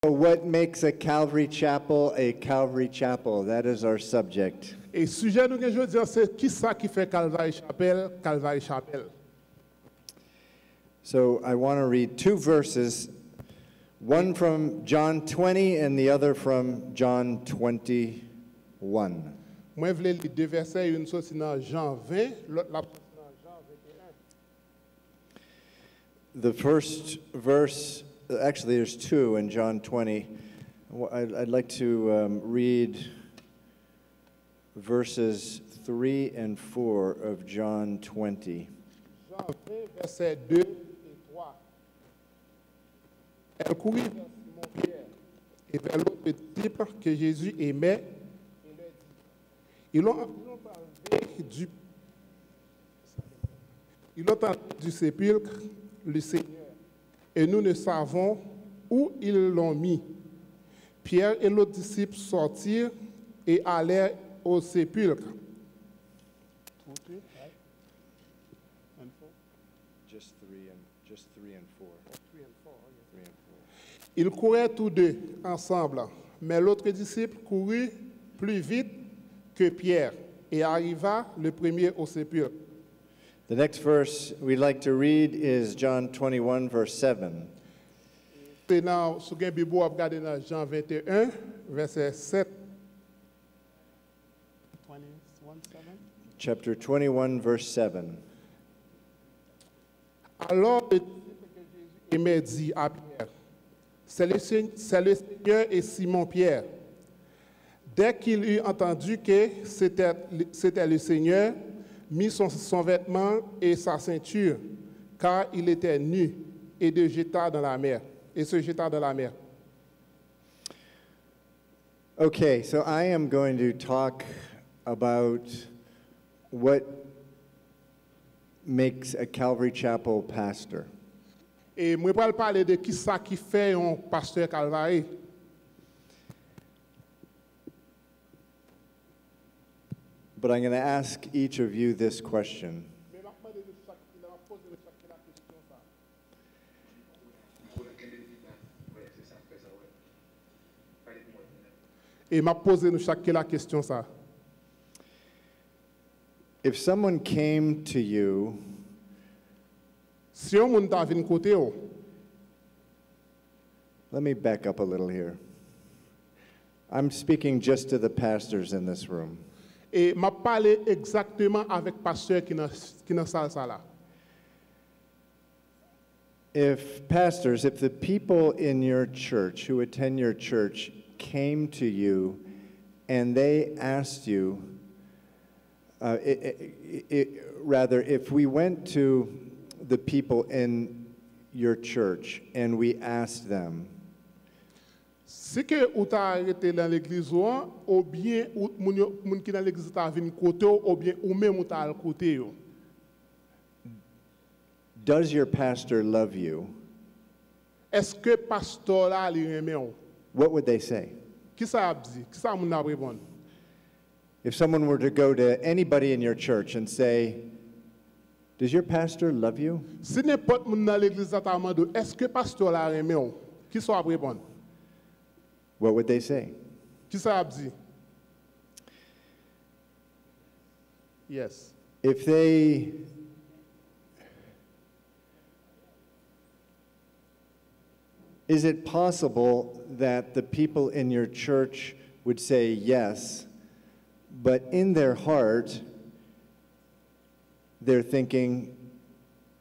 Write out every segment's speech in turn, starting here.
So what makes a Calvary chapel a Calvary chapel? That is our subject. Et sujet nous je dire c'est qui ça qui fait Calvary chapelle, Calvary chapelle. So I want to read two verses, one from John 20 and the other from John 21. Moi je lire deux versets, une sorti dans Jean 20, l'autre la dans Jean 21. The first verse, actually there's two in John 20. I'd like to read verses 3 and 4 of John 20. Jean 20, versets 2 et 3. Elle courut vers Simon Pierre et vers l'autre disciple que Jésus aimait et leur dit, ils l'ont enlevé du sépulcre le Seigneur, et nous ne savons où ils l'ont mis. Pierre et l'autre disciple sortirent et allèrent au sépulcre. Just three and four. Ils couraient tous deux ensemble, mais l'autre disciple courut plus vite que Pierre et arriva le premier au sépulcre. The next verse we'd like to read is John 21, verse 7. C'est dans ce que Bible a regardé dans Jean 21, verset 7. Chapter 21, verse 7. Alors le disciple que Jésus aimait dit à Pierre, c'est le Seigneur et Simon-Pierre. Dès qu'il eut entendu que c'était le Seigneur, mit son vêtement et sa ceinture, car il était nu, et se jeta dans la mer. Okay, so I am going to talk about what makes a Calvary Chapel pastor. Et moi vais parler de qui ça qui fait un pasteur Calvary. But I'm going to ask each of you this question. Et m'a posé nous chaque la question ça. If someone came to you Si on moun ta vinn côté ou, let me back up a little here. I'm speaking just to the pastors in this room. et m'a parlé exactement avec pasteur qui dans salle ça là. If the people in your church who attend your church came to you and they asked you, if we went to the people in your church and we asked them, Si que ou t'a arrêté dans l'église ou bien moun qui dans l'église t'a vinn côté ou bien ou même ou t'a al côté yo. does your pastor love you? Est-ce que pasteur là li aime ou? What would they say? Qui ça a dit? Qui ça moun a répondre? If someone were to go to anybody in your church and say, does your pastor love you? Si n'importe moun dans l'église t'a demandé est-ce que pasteur là aime ou? Qui ça a répondre? What would they say? Qui ça a dit? Yes. If they Is it possible that the people in your church would say yes, but in their heart, they're thinking,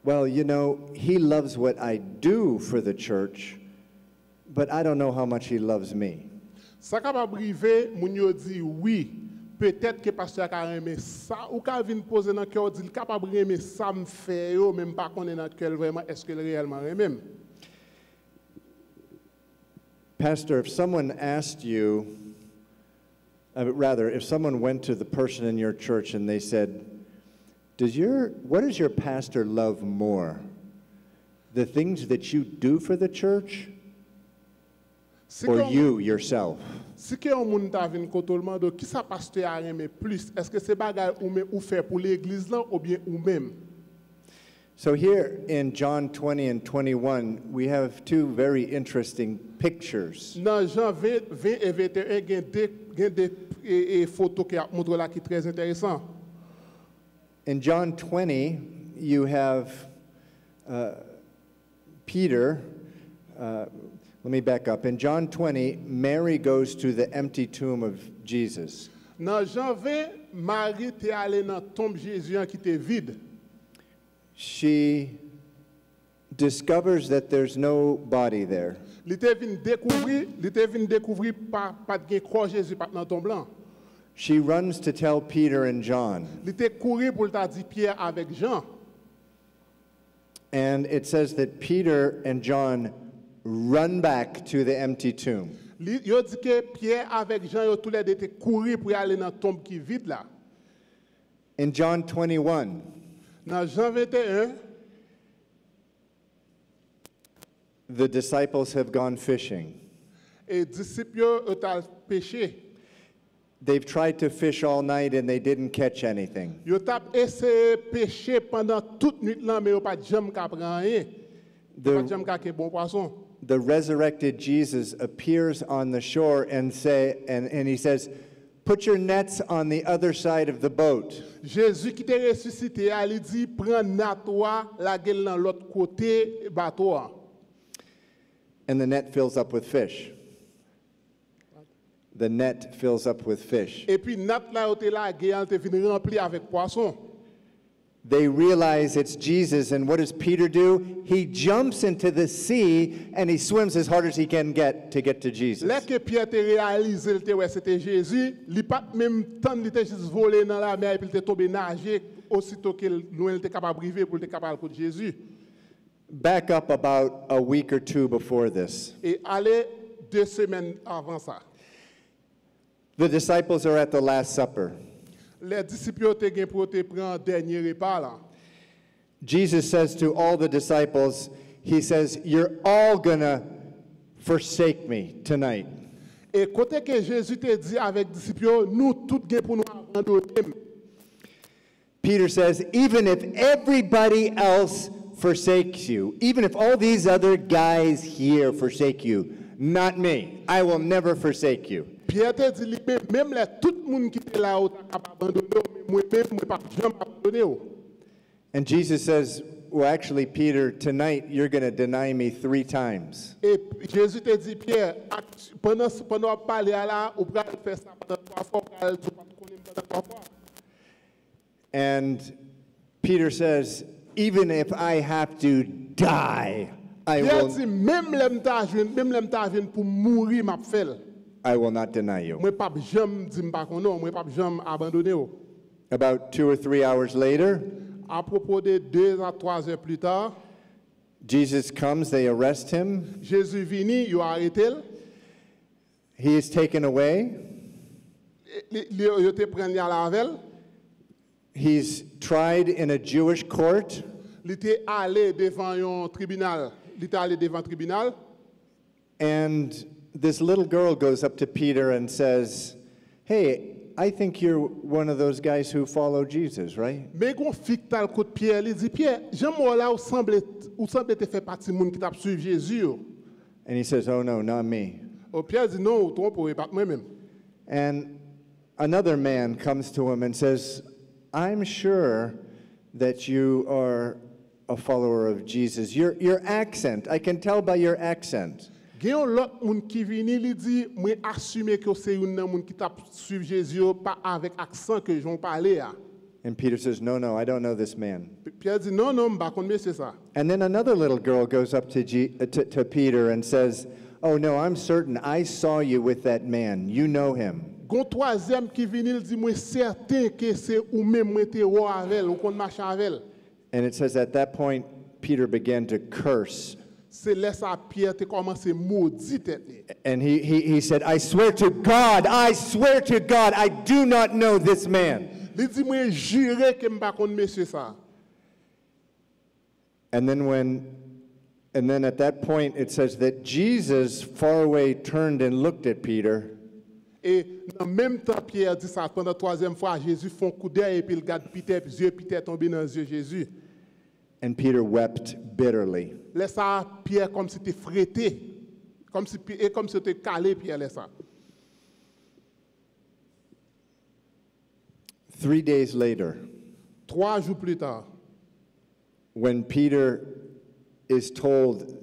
well, you know, he loves what I do for the church, but I don't know how much he loves me. Ça capable arriver, moun yo dit oui, peut-être que pasteur a aimé ça ou ka vinn poser dans cœur dit capable aimer ça me fait yo même pas connait dans cœur vraiment est-ce que réellement aime. Pastor, if someone asked you, if someone went to the person in your church and they said, what does your pastor love more? The things that you do for the church or you yourself? Si que on moun ta vinn kotolement de qui ça pasteur a aimé plus, est-ce que c'est bagay ou fait pour l'église là ou bien ou même? So here in John 20 and 21, we have two very interesting pictures. Dans Jean 20, 20 et 21, il y a des photos qui montrent là qui sont très intéressantes. In John 20, you have Peter. Let me back up. In John 20, Mary goes to the empty tomb of Jesus. Dans Jean 20, Marie est allée dans la tombe Jésus qui était vide. She discovers that there's no body there. Il était venu découvrir pas de croix Jésus pas dans la tombe là. She runs to tell Peter and John. Il était couru pour le dire Pierre avec Jean. And it says that Peter and John run back to the empty tomb. Il dit que Pierre avec Jean tous les deux étaient couru pour aller dans la tombe qui est vide là. In John 21, Dans Jean 21, the disciples have gone fishing. les disciples ont pêché. They've tried to fish all night and they didn't catch anything. Ils ont essayé de pêcher pendant toute nuit là, mais ils n'ont pas jamais capté rien. Ils n'ont pas jamais capté bon poisson. The resurrected Jesus appears on the shore and he says, "Put your nets on the other side of the boat." Jésus qui était ressuscité, il dit prends nattoir la gueule dans l'autre côté bateau. And the net fills up with fish. The net fills up with fish. Et puis nat là était la gueule était venu rempli avec poisson. They realize it's Jesus, and what does Peter do? He jumps into the sea and he swims as hard as he can get to Jesus. Là que Pierre a réalisé que c'était Jésus, il pas même temps il était juste volé dans la mer et puis il était tombé nager aussitôt que nous était capable de pour être capable pour Jésus. Back up about a week or two before this. Et aller 2 semaines avant ça. The disciples are at the Last Supper. Les disciples étaient gain pour te prendre dernier repas là. Jesus says to all the disciples, he says, "You're all gonna forsake me tonight." Et côté que Jésus te dit avec disciples, nous tous gain pour nous abandonner. Peter says, "Even if everybody else forsakes you, even if all these other guys here forsake you, not me. I will never forsake you." Pierre te dit même tout le monde qui était là abandonné, moi-même pas jamais abandonné. And Jesus says, "Well, actually, Peter, tonight you're going to deny me 3 times." Et Jésus te dit Pierre, pendant parler là, on va faire ça pendant 3 fois, pendant 3 fois. And Peter says, "Even if I have to die, I Pierre dit will même l'aime ta jeune pour mourir m'a fait. not deny you." Moi pas jamais dire pas non, moi pas jamais abandonner. About 2 or 3 hours later, À propos de 2 à 3 heures plus tard, Jesus comes, they arrest him, Jésus vini, il a arrêté. he is taken away, Il te prend à la veille. he's tried in a Jewish court, Il était allé devant un tribunal. Il était allé devant un tribunal. and this little girl goes up to Peter and says, "Hey, I think you're one of those guys who follow Jesus, right?" Mais quand fille tal côté Pierre, il dit Pierre, j'aime là où semble te faire partie monde qui t'a suivi Jésus. And he says, "Oh no, not me." Oh Pierre dit non, trompe pas moi-même. And another man comes to him and says, "I'm sure that you are a follower of Jesus. Your accent, I can tell by your accent." Il y a l'autre monde qui vient, il dit moi assumer que c'est un monde qui t'a suivi Jésus pas avec accent que j'en parlais. And Peter says, "No, no, I don't know this man." Pierre dit non non, pas connais c'est ça. And then another little girl goes up to Peter and says, "Oh no, I'm certain I saw you with that man. You know him." Gon troisième qui vient, il dit moi certain que c'est ou même moi te avec ou qu'on marche avec. And it says at that point Peter began to curse. C'est là ça Pierre te commencé maudit tête. And he said, I swear to God, I do not know this man." Il dit moi juré que me pas connait monsieur ça. And then at that point it says that Jesus far away turned and looked at Peter. Et en même temps Pierre dit ça pendant 3e fois Jésus font coup d'œil et puis il regarde Peter, puis yeux Peter tombé dans les yeux Jésus. And Peter wept bitterly. Laisse ça, Pierre comme si tu frété. Comme si tu calé, Pierre, laisse ça. 3 days later, 3 jours plus tard, when Peter is told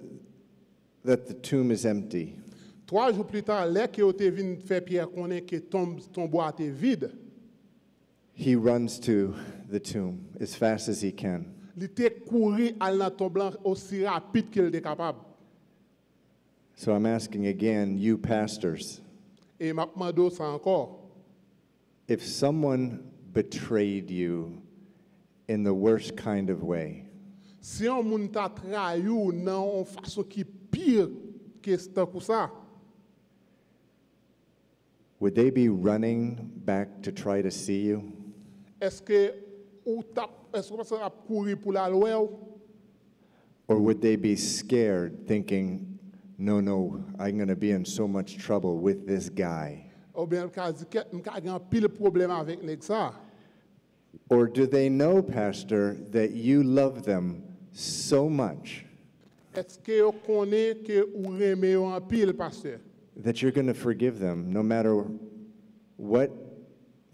that the tomb is empty, 3 jours plus tard, là que tu venu faire Pierre connaître que ton bois est vide, he runs to the tomb as fast as he can. il était couru à la tombe blanche aussi rapide qu'il était capable. So I'm asking again, you pastors, Et m'a demandé ça encore. if someone betrayed you in the worst kind of way, Si on moun t'a trahi ou nan une façon qui pire que ça, would they be running back to try to see you? est-ce que ça a couru pour la loi? Or would they be scared, thinking, no, I'm going to be in so much trouble with this guy? Ou bien m'ka dit que m'ka gen pile problème avec nèg ça? Or do they know, Pastor, that you love them so much Est-ce que vous connaissez que vous aimez en pile, pasteur? that you're going to forgive them no matter what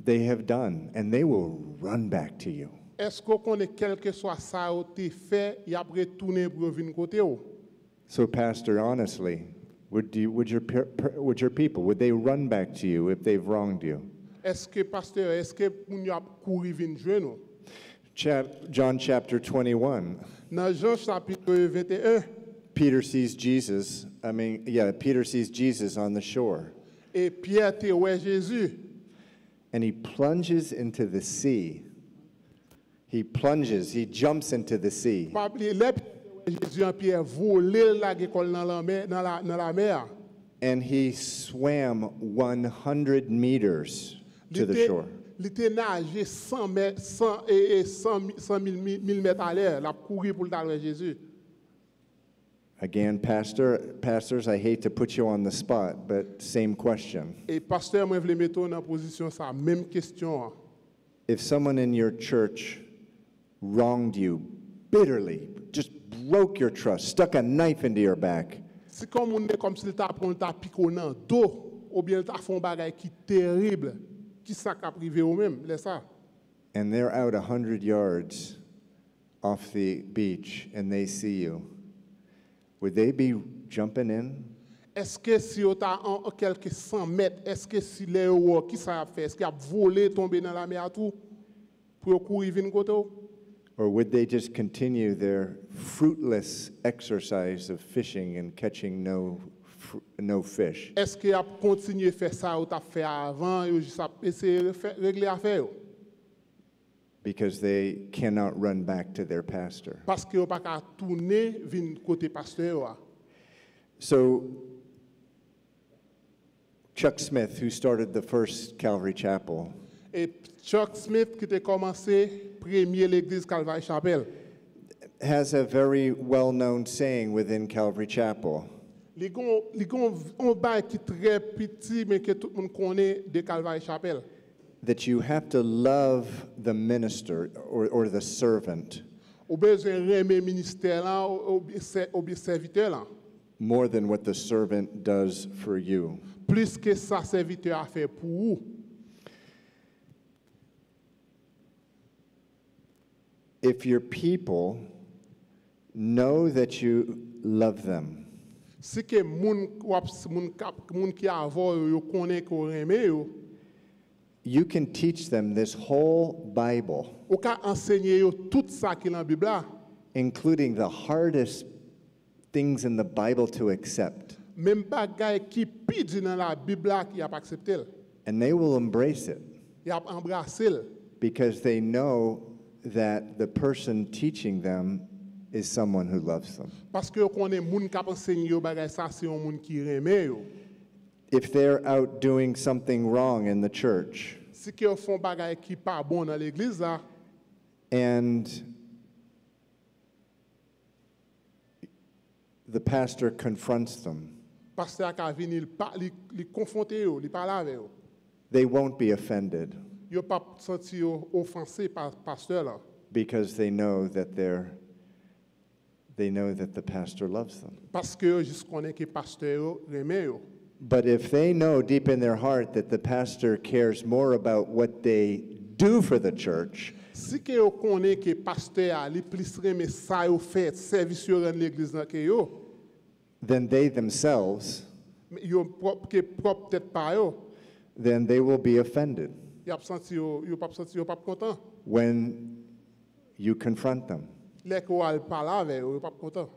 they have done, and they will run back to you? Est-ce que vous connaissez quel que soit ça que vous fait, il a retourné pour venir côté vous? So, Pastor, honestly, would your people, would they run back to you if they've wronged you? Est-ce que pasteur, est-ce que vous a couru venir joindre nous? John chapter 21. Dans Jean chapitre 21, Peter sees Jesus on the shore, et Pierre te ouais Jésus, and he plunges into the sea. He jumps into the sea. pas oublier les Jésus en Pierre volé la école dans la mer. And he swam 100 meters to the shore. Il était nagé 100 000 mètres à l'heure, la courir pour le Jésus. Again, pastors, I hate to put you on the spot, but same question. Et pasteur, moi, je voulais mettre en position ça, même question. If someone in your church wronged you bitterly, just broke your trust, stuck a knife into your back, Si comme on est comme s'il t'a pris un pico dans dos, ou bien il t'a fait un bagage qui terrible, qui ça qu'a privé ou même, laisse ça. and they're out 100 yards off the beach and they see you, would they be jumping in? Est-ce que si on t'a en quelques 100 mètres, est-ce que si les euros, qui ça a fait? Est-ce qu'il a volé, tombé dans la mer tout, pour courir venir côté? Or would they just continue their fruitless exercise of fishing and catching no fish? Est-ce qu'il a continué à faire ça ou t'a fait avant et juste essayer de régler l'affaire? Because they cannot run back to their pastor. Parce que on pas qu'à tourner venir côté pasteur. So Chuck Smith, who started the first Calvary Chapel, Et Chuck Smith qui a commencé premier l'église Calvary Chapel. has a very well-known saying within Calvary Chapel. Il y a un bail qui est très petit mais que tout le monde connaît de Calvary Chapel. That you have to love the minister or the servant Ou besoin aimer ministère là ou bien serviteur là. more than what the servant does for you. Plus que ça serviteur a fait pour vous. If your people know that you love them, Si que moun qui avant yo connaît ko aimer yo, you can teach them this whole Bible, ou ka enseigner yo tout ça qui dans Bible là, including the hardest things in the Bible to accept, même bagay qui pidi dans la Bible là qui a pas accepté, and they will embrace it il a embrassé because they know that the person teaching them is someone who loves them. parce que connaît moun qui enseigner yo bagay ça c'est un moun qui aime yo. If they're out doing something wrong in the church Si que font bagay qui pas bon dans l'église là, and the pastor confronts them, pasteur ka venir li confronter yo, li parler avec yo. they won't be offended Yo pas senti yo offensé par pasteur là because they know that they're they know that the pastor loves them. Parce que juste connaît que pasteur remet yo. But if they know deep in their heart that the pastor cares more about what they do for the church, Si que yo connaît que pasteur a li plus remet ça yo fait service yo rend l'église nan que yo, then they themselves, yo propre tête pa yo, then they will be offended yo pas content. when you confront them. Les ko al parler avec yo pas content.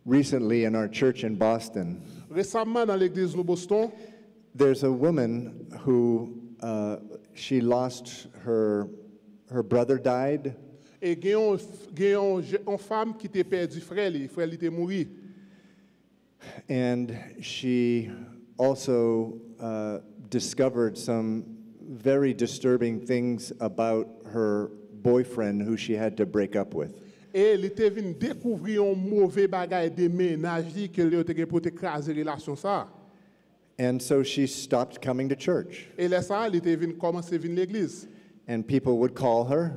Recently in our church in Boston, Récemment dans l'église de Boston, there's a woman who she lost her brother died, et une femme qui était perdu frère li était mouru. and she also discovered some very disturbing things about her boyfriend who she had to break up with. Et il était venu découvrir un mauvais bagage de ménage que lui était pour écraser relation ça. And so she stopped coming to church. Et là ça, il était venu commencer venir l'église. And people would call her,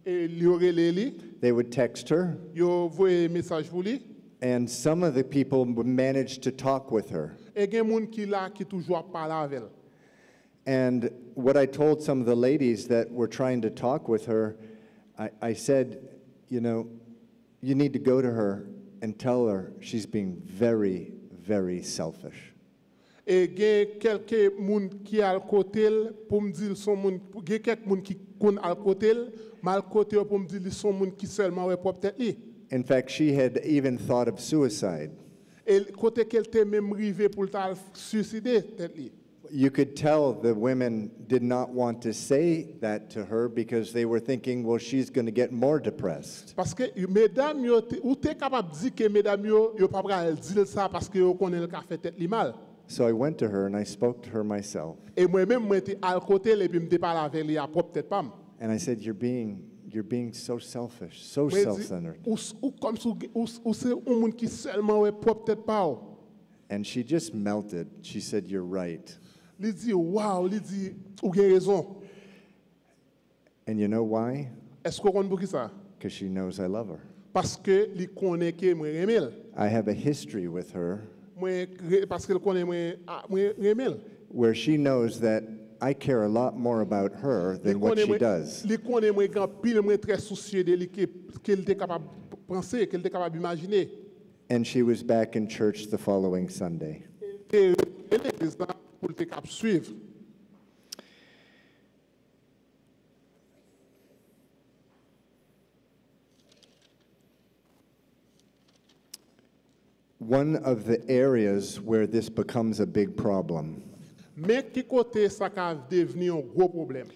Et il aurait li, they would text her, yo voyé message pour lui. and some of the people would manage to talk with her. Et gen moun qui là qui toujours parler avec elle. And what I told some of the ladies that were trying to talk with her, I said, you know, you need to go to her and tell her she's being very, very selfish. Et gen quelques moun qui al côté pour me dire son moun gen quelques moun qui kon al côté mal côté pour me dire son moun qui seulement ouais propre tête li. In fact, she had even thought of suicide. Et côté qu'elle était même rivé pour ta suicider tête li. You could tell the women did not want to say that to her because they were thinking, well, she's going to get more depressed. Parce que mesdames yo ou t'es capable dire que mesdames yo pas pral dire ça parce que yo connaît le ka fait tête li mal. So I went to her and I spoke to her myself. Et moi-même moi était à côté et puis me parler avec lui à propre tête pas. And I said, you're being so selfish, so Moi, self-centered. ou comme ou c'est un monde qui seulement ouais propre tête pas. And she just melted. She said, you're right. Il dit waouh, il dit ou avez raison. And you know why? Est-ce qu'on connaît pour qui ça? Because she knows I love her. Parce que il connaît que moi remel. I have a history with her Moi parce qu'il connaît moi remel. where she knows that I care a lot more about her than what she does. Il connaît moi grand pile moi très soucieux de lui qu'il était capable penser, qu'il était capable imaginer. And she was back in church the following Sunday. Et l'église là pour te cap suivre. One of the areas where this becomes a big problem Mais qui côté ça va devenir un gros problème.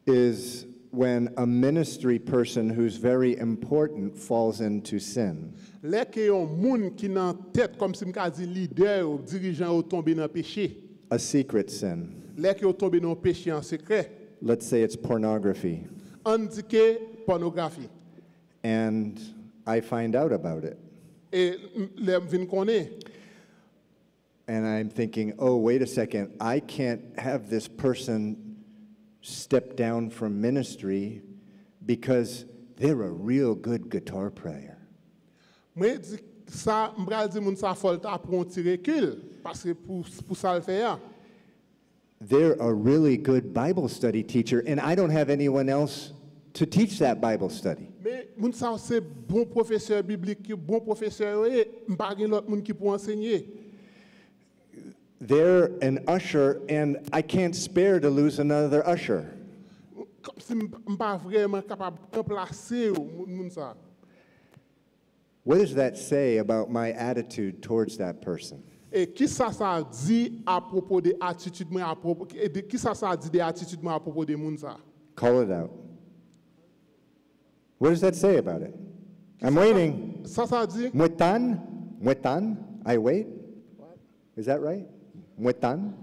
is when a ministry person who's very important falls into sin. Là que un monde qui dans tête comme si me dit leader ou dirigeant ou tomber dans péché. A secret sin. Là que tomber dans péché en secret. Let's say it's pornography. On dit que pornographie. And I find out about it. Et les vinn connaît. And I'm thinking, oh, wait a second, I can't have this person step down from ministry because they're a real good guitar player. Moi dit ça, m'bral dit moun ça faut ta prendre un petit recul parce que pour ça le faire. They're a really good Bible study teacher, and I don't have anyone else to teach that Bible study. Mais moun ça c'est bon professeur biblique, bon professeur et m'pa gen l'autre moun qui pour enseigner. They're an usher, and I can't spare to lose another usher. Comme si m'pa vraiment capable de remplacer moun ça. What does that say about my attitude towards that person? Et qui ça dit à propos des attitudes moi à propos qui ça dit des attitudes moi à propos des moun ça? Call it out. What does that say about it? I'm waiting. Ça dit Muetan, I wait. Is that right? Muetan?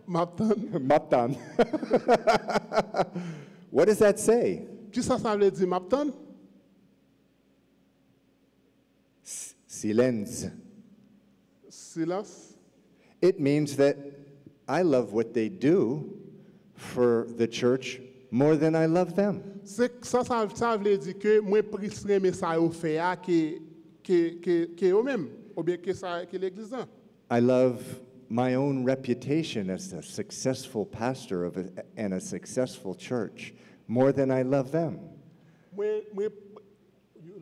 Maptan. What does that say? Qui ça veut dire m'attend? Silence. Silence. It means that I love what they do for the church more than I love them. Ça veut dire que moi plus aimer ça au fait que eux-mêmes ou bien que l'église. I love my own reputation as a successful pastor and a successful church more than I love them. You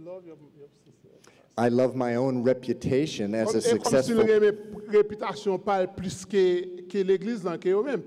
love your sister. I love my own reputation as a Comme si successful. réputation parle plus que l'église que eux-mêmes.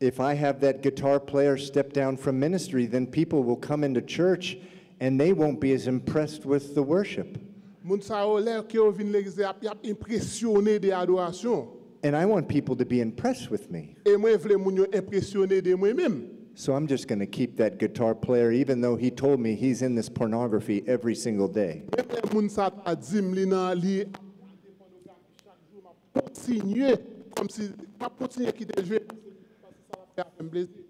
If I have that guitar player step down from ministry, then people will come into church and they won't be as impressed with the worship. Moun sa ou l'air que vinn l'église a impressionné de adoration. And I want people to be impressed with me. Et moi vle moun yo impressionné de moi-même. So I'm just going to keep that guitar player, even though he told me he's in this pornography every single day. Même moun sa ta dim li nan li chaque jour m'a continuer comme si pas continuer qui te jouer parce que ça va faire plaisir.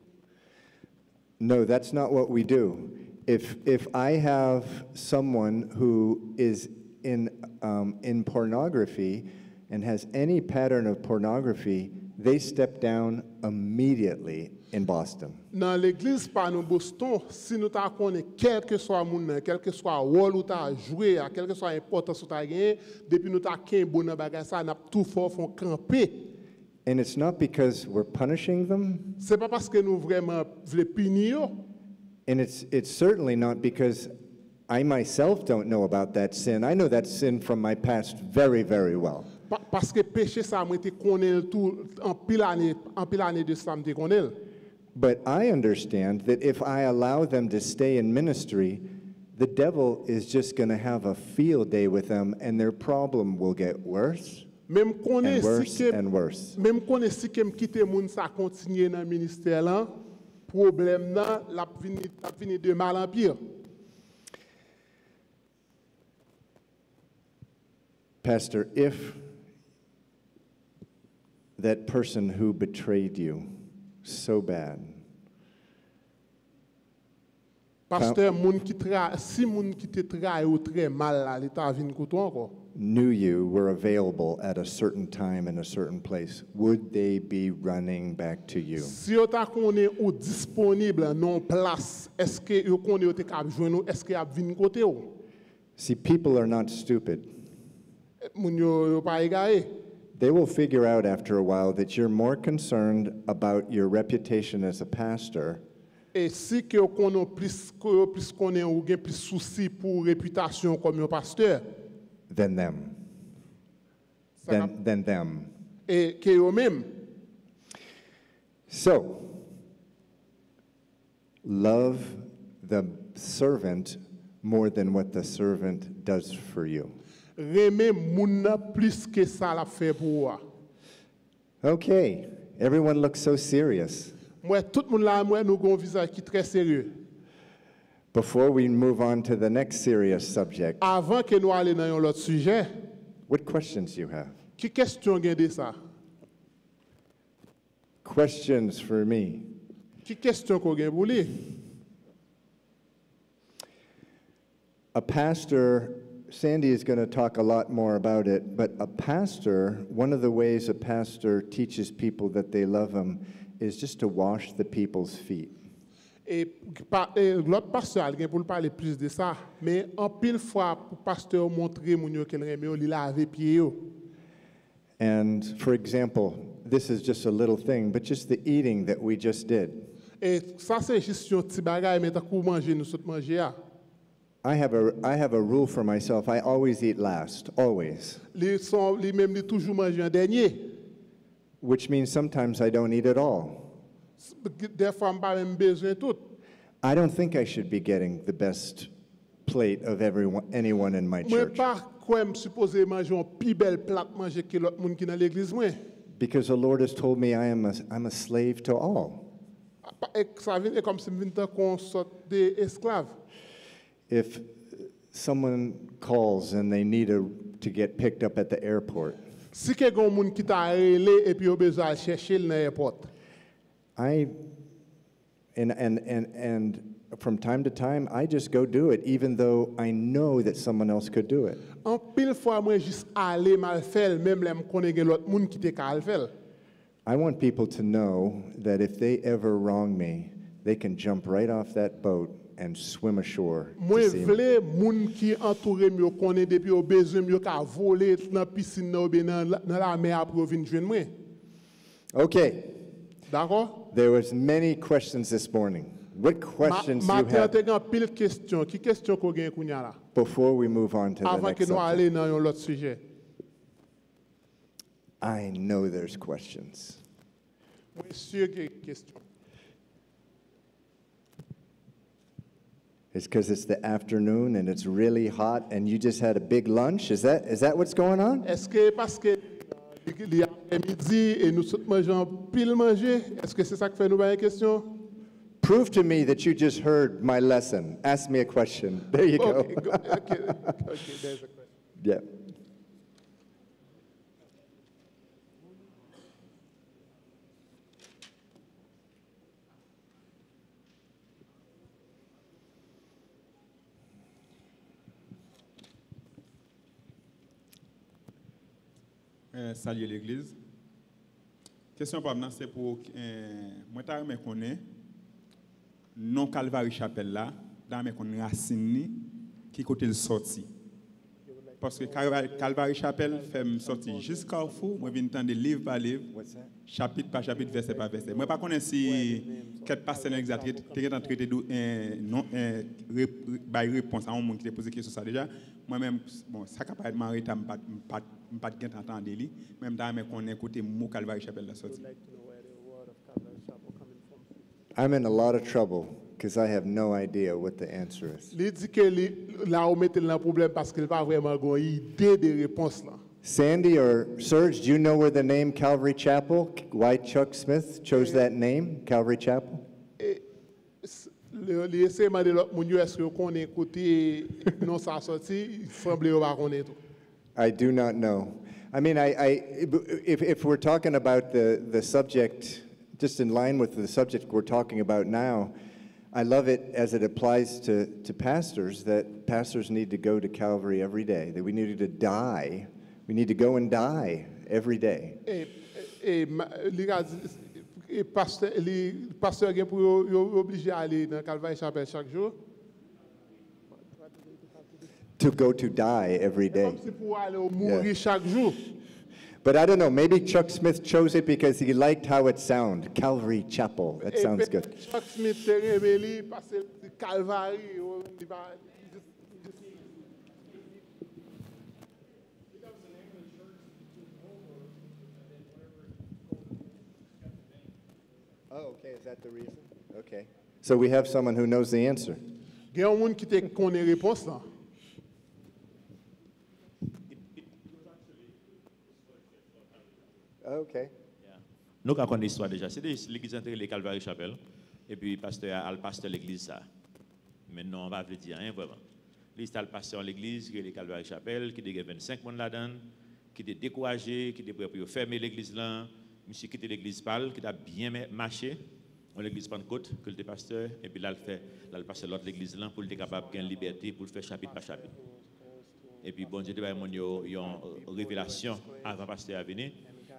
No, that's not what we do. If I have someone who is in pornography and has any pattern of pornography, they step down immediately in Boston. Dans l'église par nous Boston, si nous t'a connaît quel que soit moun, quel que soit rôle ou t'a joué, quel que soit importance ou t'a gagné, depuis nous t'a ken bon dans bagage ça, n'a tout fort font camper. And it's not because we're punishing them, C'est pas parce que nous vraiment voulons punir. and it's certainly not because I myself don't know about that sin. I know that sin from my past very, very well. Parce que péché ça moi te connais tout en pile année de ça me te connais. But I understand that if I allow them to stay in ministry, the devil is just going to have a field day with them, and their problem will get worse Même connais and worse si que and worse. même connais si que me quitter moun ça continuer dans ministère là, problème là la vini de mal en pire. Pastor, if that person who betrayed you so bad Pasteur, si moun qui te trahi ou très mal là, l'état vient côté encore. knew you were available at a certain time in a certain place, would they be running back to you? Si vous ta connaît ou disponible non place, est-ce que vous connaît ou te cap joindre, est-ce que a vinn côté ou? See, people are not stupid. Moun yo pas égaré. They will figure out after a while that you're more concerned about your reputation as a pastor Et si que vous connaît plus connaît ou gen plus souci pour réputation comme un pasteur, than them. Than them. et que eux même. So, love the servant more than what the servant does for you. Remet moun plus que ça la fait pour vous. Okay, everyone looks so serious. Moi tout moun là moi nous gon visage qui très sérieux. Before we move on to the next serious subject, Avant que nous aller dans l'autre sujet, what questions you have? qui question gen de ça? Questions for me. Qui question qu'on gen pour lui? A pastor, Sandy is going to talk a lot more about it, but a pastor, one of the ways a pastor teaches people that they love him is just to wash the people's feet. Et l'autre pasteur il gen pour parler plus de ça, mais en pile fois pour pasteur montrer moun yo qu'elle remet li laver pied yo. And for example, this is just a little thing, but just the eating that we just did. Et ça c'est juste un petit bagage mais tant qu'on manger nous saute manger a. I have a rule for myself. I always eat last, always. Li même li toujours manger en dernier. Which means sometimes I don't eat at all. Des fois m'pas même besoin tout. I don't think I should be getting the best plate of anyone in my Moi church. pas quoi me supposé manger un plus belle plate manger que l'autre monde qui dans l'église moi. Because the Lord has told me I'm a slave to all. Et ça vient comme si me vient qu'on sorte des esclaves. If someone calls and they need to get picked up at the airport, Si quelqu'un moun qui t'a relé et puis au besoin chercher dans l'aéroport. and from time to time I just go do it, even though I know that someone else could do it. En pile fois moi juste aller mal faire même les me connaît gen l'autre monde qui te ka le faire. I want people to know that if they ever wrong me, they can jump right off that boat and swim ashore. Moi To see him. vle moun qui entouré mieux connaît depuis au besoin mieux qu'à voler dans piscine ou bien dans la mer pour venir joindre moi. Okay, D'accord? there was many questions this morning. What questions you Matin have te gan pile question. Qui question qu'on gagne kounya là? before we move on to the Avant next que nous subject? aller dans l'autre sujet. I know there's questions. Moi sûr qu'il y a une question. It's because it's the afternoon and it's really hot and you just had a big lunch? Is that what's going on? Est-ce que parce que l'après-midi et nous sommes mangeant pile manger, est-ce que c'est ça qui fait nous une question? Prove to me that you just heard my lesson. Ask me a question. There you go. Okay, okay, there's a question. Yeah. Saluer l'église. Question pour moi, c'est pour moi, je connais non Calvary chapelle là, dans mes connais racine qui côté le sorti. Parce que Calvary chapelle fait me sortir jusqu'au fou, moi viens entendre livre par livre, chapitre par chapitre, verset par verset. Moi pas connais si quel pasteur exact qui est en traité non réponse à un monde qui t'a posé question ça déjà. Moi-même, bon, ça capable de m'arrêter, je pas de entendre lui, même dans mes connais côté mot Calvary chapelle la sortie. I'm in a lot of trouble because I have no idea what the answer is. Il dit que là on mettait le problème parce qu'il pas vraiment une idée de réponse là. Sandy or Serge, do you know where the name Calvary Chapel, why Chuck Smith chose that name, Calvary Chapel? Le essaie de l'autre monde est-ce que qu'on écouté non ça sorti, il semble pas connaître. I do not know. I mean, if we're talking about the subject, just in line with the subject we're talking about now, I love it as it applies to pastors, that pastors need to go to Calvary every day, that we need to die. We need to go and die every day. Pasteur est pour obligé à aller dans Calvary chapelle chaque jour. To go to die every day. Comme si pour aller mourir chaque jour. But I don't know, maybe Chuck Smith chose it because he liked how it sounded. Calvary Chapel, that sounds good. Chuck Smith est révélé parce que Calvary Oh, okay, is that the reason? Okay. So we have someone who knows the answer. Il y a un monde qui te connaît réponse là. Okay. Nous connaissons l'histoire déjà. C'est l'église entre les Calvary Chapelle et puis pasteur a le pasteur de l'église ça. Maintenant on va vous dire rien vraiment. L'histoire le pasteur de l'église qui est les Calvary Chapelle qui a 25 personnes là-dedans, qui était découragé, qui était prêt pour fermer l'église là, monsieur quitté l'église pâle, qui a bien marché. On l'église Pentecôte que le pasteur et puis là le pasteur l'autre l'église là pour être capable de gagner liberté pour le faire chapitre par chapitre. Et puis bon Dieu il y a une révélation avant pasteur à venir.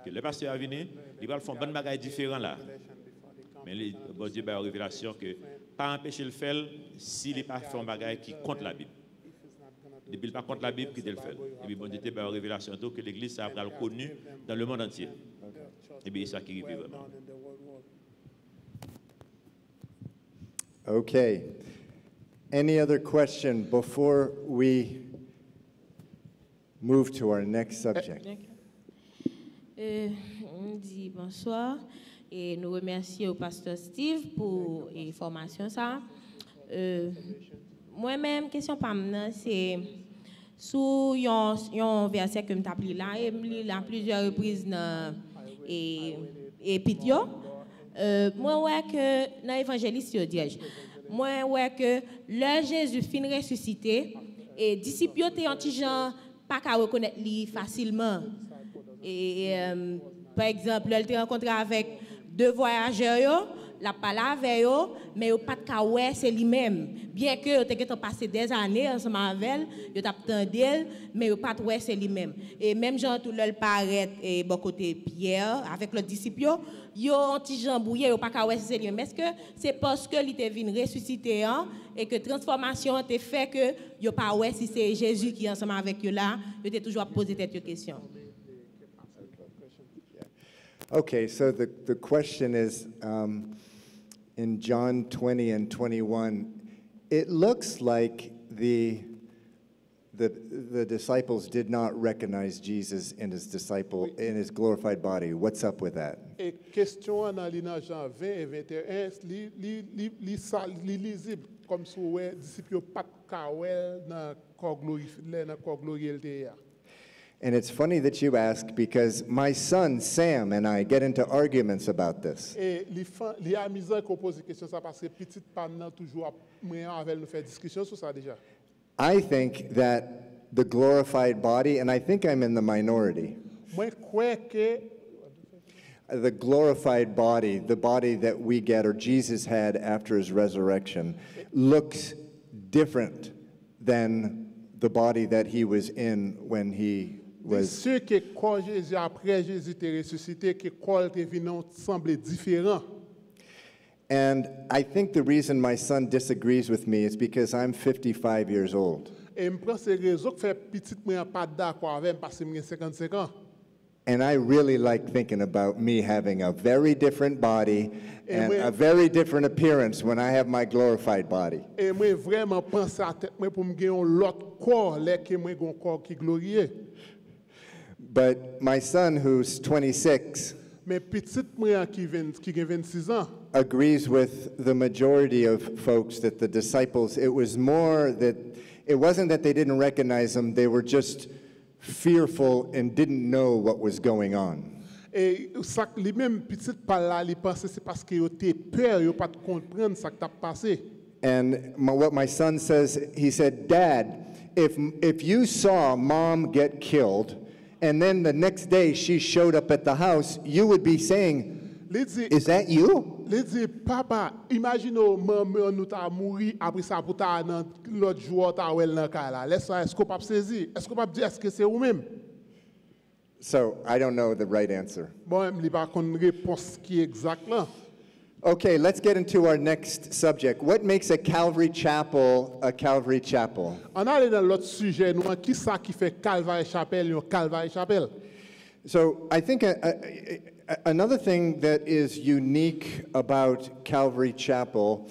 Que le pasteur a venu, il va faire un bon bagage différent là. Mais le bon Dieu a une révélation que pas empêcher le faire s'il n'est pas fait un bagage qui contre la Bible. Depuis il pas contre la Bible qui le fait. Et puis bon Dieu a une révélation que l'église sera connue dans le monde entier. Et bien c'est ça qui arrive vraiment. Okay. Any other question before we move to our next subject? On dit bonsoir et nous remercions au pasteur Steve pour l'information ça. Moi-même question pas maintenant c'est sous un verset que m't'a pris là et me à plusieurs reprises dans et pitio. Moi ouais que dans évangéliste dit moi ouais que le Jésus fin ressuscité et disciples étaient un petit gens pas qu'à reconnaître lui facilement. Et par exemple, elle était rencontrée avec deux voyageurs, yo, la parlé avec eux, mais yo pas de ka ouais c'est lui-même. Bien que yo te passé des années ensemble avec elle, yo t'a tendel, mais yo pas de ouais c'est lui-même. Et même Jean tout le paraît et bon côté Pierre avec le disciple yo un petit jambouillé yo pas ka ouais c'est lui-même. Est-ce que c'est parce que il était venu ressusciter hein, et que transformation a fait que yo pas ouais si c'est Jésus qui est ensemble avec eux là, yo t'ai toujours posé cette question. Okay, so the question is in John 20 and 21, it looks like the disciples did not recognize Jesus in his glorified body. What's up with that? Et question dans Jean 20 et 21, li lisible comme si ouais disciples pas kawel dans corps glorieux. And it's funny that you ask because my son Sam and I get into arguments about this. Et li amusant qu'on pose question ça parce que petite panne toujours moi avec nous faire discussion sur ça déjà. I think that the glorified body, and I think I'm in the minority, Moi crois que the glorified body, the body that we get or Jesus had after his resurrection, looks different than the body that he was in when he was. ceux que quand Jésus après Jésus était ressuscité que corps était venu semble différent. And I think the reason my son disagrees with me is because I'm 55 years old. Et me prend ces raisons que fait petite moi pas d'accord avec parce que j'ai 55 ans. And I really like thinking about me having a very different body and a very different appearance when I have my glorified body. Et moi vraiment penser à tête moi pour me gagner l'autre corps là que moi gon corps qui glorieux. But my son, who's 26, Mais petite moi qui a 26 ans agrees with the majority of folks that the disciples, it was more that it wasn't that they didn't recognize him, they were just fearful and didn't know what was going on. et ça lui-même petite par là il pensait c'est parce que yo était peur yo pas comprendre ça qui t'a passé. And what my son says, he said, Dad, if you saw Mom get killed, and then the next day she showed up at the house, you would be saying, is that you? Il dit, papa, imagine maman nous t'a mouru après ça pour ta dans l'autre jour ta wel dans là. Laisse ça, est-ce qu'on pas saisir? Est-ce qu'on pas dire est-ce que c'est vous même? So I don't know the right answer. Bon, il pas une réponse qui est exacte là. Okay, let's get into our next subject. What makes a Calvary chapel a Calvary chapel? On allait dans l'autre sujet, nous qui ça qui fait Calvary chapelle, une Calvary chapelle. So I think another thing that is unique about Calvary Chapel,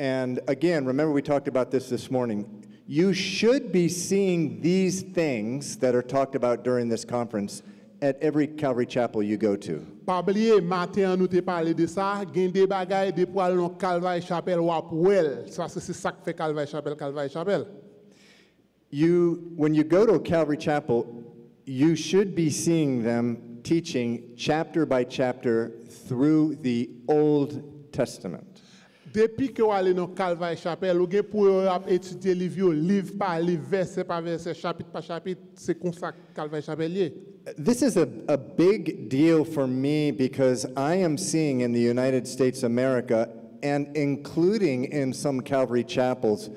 and again, remember we talked about this morning, you should be seeing these things that are talked about during this conference at every Calvary Chapel you go to. Pas oublier matin nous t'ai parlé de ça, gain des bagailles des poils dans Calvary chapelle ou well. Ça c'est ça qui fait Calvary chapelle, Calvary chapelle. When you go to a Calvary Chapel, you should be seeing them teaching chapter by chapter through the Old Testament. Depuis que vous allez dans Calvary chapelle, vous avez pour étudier livre par livre, verset par verset, chapitre par chapitre, c'est comme ça Calvary chapelle. This is a big deal for me because I am seeing in the United States of America, and including in some Calvary chapels,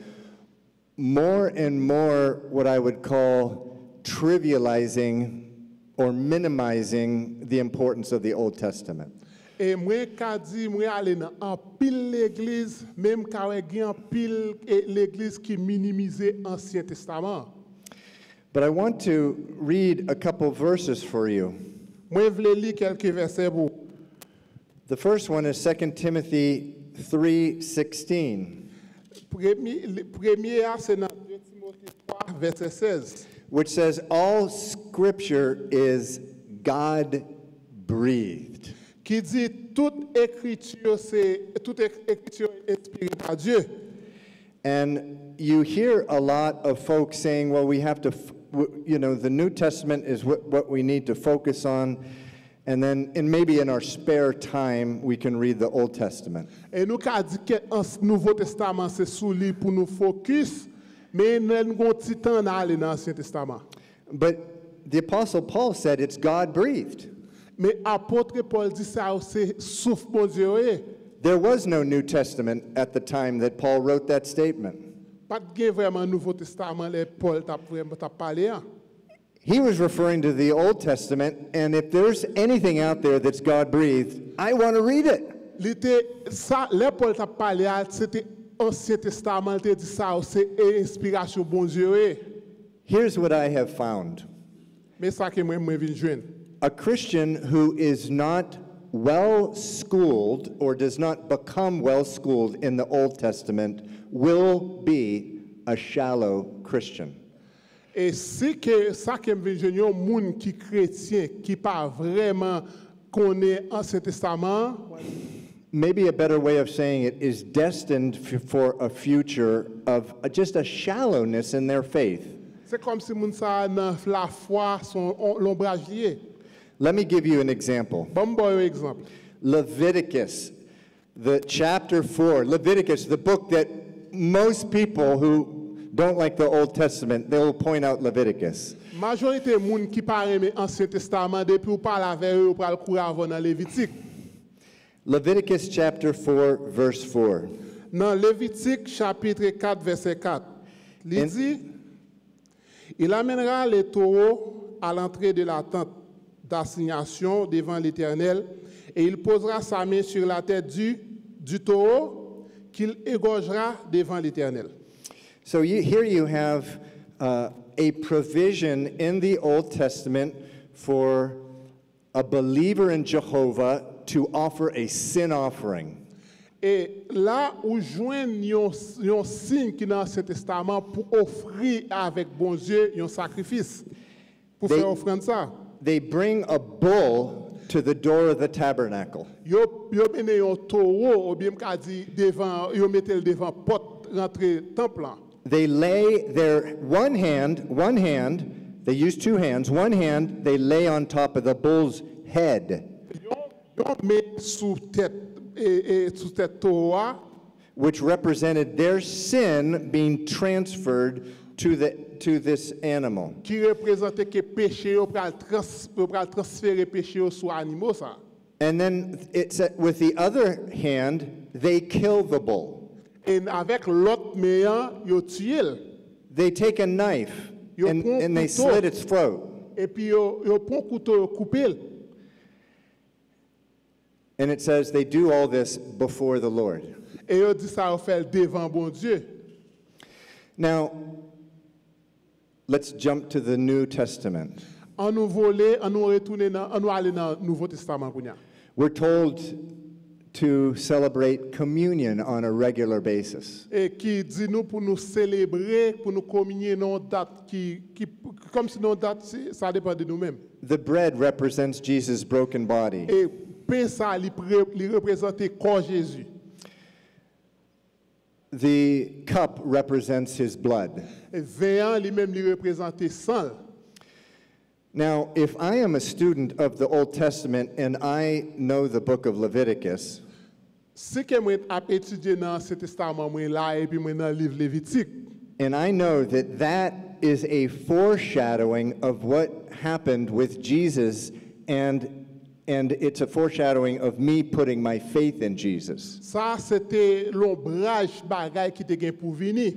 more and more what I would call trivializing or minimizing the importance of the Old Testament. Et moi ka di moi aller dans en pile l'église même ka gen en pile l'église qui minimise Ancien Testament. But I want to read a couple verses for you. Moi vle lire quelques versets pour. The first one is 2 Timothy 3:16. Premier c'est dans 2 Timothée 3 verset 16. Which says all scripture is God breathed. Qui dit toute écriture inspirée par Dieu. And you hear a lot of folks saying, well, we have to, the New Testament is what we need to focus on. And then, maybe in our spare time, we can read the Old Testament. Et nous ka dit que le Nouveau Testament c'est sous lui pour nous focus, mais nous avons petit temps à aller dans l'Ancien Testament. But the Apostle Paul said it's God breathed. Mais apôtre Paul dit ça c'est souffle bon Dieu. There was no New Testament at the time that Paul wrote that statement. Pas de vraiment Nouveau Testament les Paul t'a parlé. He was referring to the Old Testament, and if there's anything out there that's God-breathed, I want to read it. Ça les Paul t'a parlé c'était Ancien Testament il dit ça c'est inspiration bon Dieu. Here's what I have found. Mais ça que moi vinn joindre. A Christian who is not well schooled or does not become well schooled in the Old Testament will be a shallow Christian. Et si que ça que me vinn un monde qui chrétien qui pas vraiment connaît Ancien Testament, maybe a better way of saying it is destined for a future of just a shallowness in their faith. c'est comme si moun sa dans la foi son l'ombrage lié. Let me give you an example. Bon un exemple. Leviticus, the chapter 4, Leviticus, the book that most people who don't like the Old Testament, they will point out Leviticus. Majorité moun qui pas aimer Ancien Testament depuis ou parler avec eux ou pral courir avant dans Lévitique. Leviticus chapter 4, verse 4. Dans Lévitique chapitre 4 verset 4. Il dit il amènera les taureaux à l'entrée de la tente d'assignation devant l'Éternel et il posera sa main sur la tête du taureau qu'il égorgera devant l'Éternel. So here you have a provision in the Old Testament for a believer in Jehovah to offer a sin offering. Et là où joignent un signe qui dans l'Ancien Testament pour offrir avec bon Dieu un sacrifice pour faire offrande ça. They bring a bull to the door of the tabernacle. Yo mène un taureau ou bien qu'a dit devant yo mette le devant porte rentrer temple là. They lay their one hand, they use two hands, one hand they lay on top of the bull's head. Yo met sous tête taureau which represented their sin being transferred to this animal. qui représentait que péché yo pral transférer péché yo sur animaux ça. And then it said with the other hand they kill the bull. Et avec l'autre main yo tué. They take a knife and they slit its throat. Et puis yo prend couteau yo couper. And it says they do all this before the Lord. Et yo dit ça yo fait devant bon Dieu. Now, let's jump to the New Testament. On nous voler, on nous retourner on nous aller dans Nouveau Testament kounya. We're told to celebrate communion on a regular basis. Et qui dit nous pour nous célébrer, pour nous communier non date qui comme si non date ça dépend de nous-mêmes. The bread represents Jesus' broken body. Et pain ça li représenter corps Jésus. The cup represents his blood. Et vin lui-même li représenter sang. Now, if I am a student of the Old Testament and I know the book of Leviticus, Si que moi a étudié dans ce testament moi là et puis moi dans livre Lévitique. and I know that that is a foreshadowing of what happened with Jesus, and it's a foreshadowing of me putting my faith in Jesus. Ça c'était l'ombrage bagay qui te gen pour venir.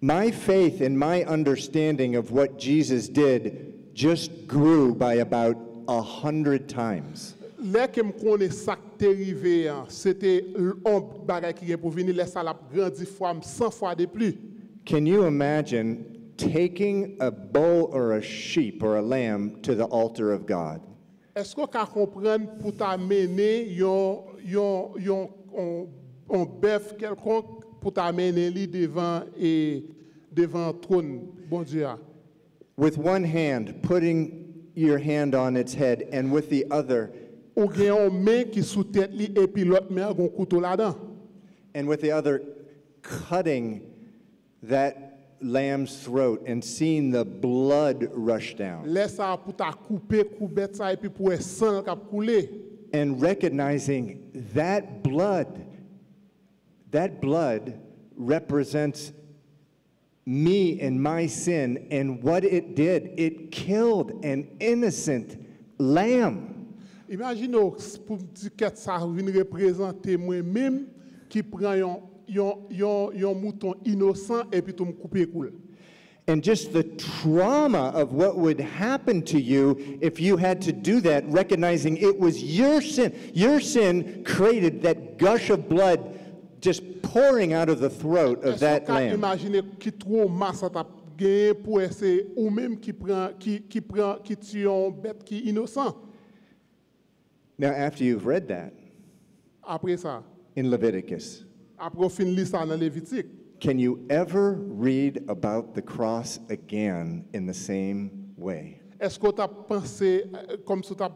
My faith and my understanding of what Jesus did just grew by about 100 times. Là que me connais ça qui t'est arrivé, c'était l'ombre bagay qui gen pour venir, laisse ça la grandi fois 100 fois de plus. Can you imagine taking a bull or a sheep or a lamb to the altar of God? Est-ce qu'on peut comprendre pour t'amener un bœuf quelconque pour t'amener lui devant trône bon Dieu? With one hand, putting your hand on its head, and with the other, Ou gen une main qui sous tête li et puis l'autre main gon couteau là-dedans. cutting that lamb's throat and seeing the blood rush down. Laisse ça pour ta couper bête ça et puis pour sang qui couler. And recognizing that blood represents me and my sin, and what it did, it killed an innocent lamb. Imaginez pour dire que ça vient représenter moi-même qui prend un mouton innocent et puis tout me couper cool. And just the trauma of what would happen to you if you had to do that, recognizing it was your sin. Your sin created that gush of blood just pouring out of the throat of that lamb. Imaginez qui trauma ça t'a gagné pour essayer ou même qui tue un bête qui est innocent. Now, after you've read that Après ça, in Leviticus, après fin lire ça dans Lévitique, can you ever read about the cross again in the same way? est-ce que tu as pensé comme si tu as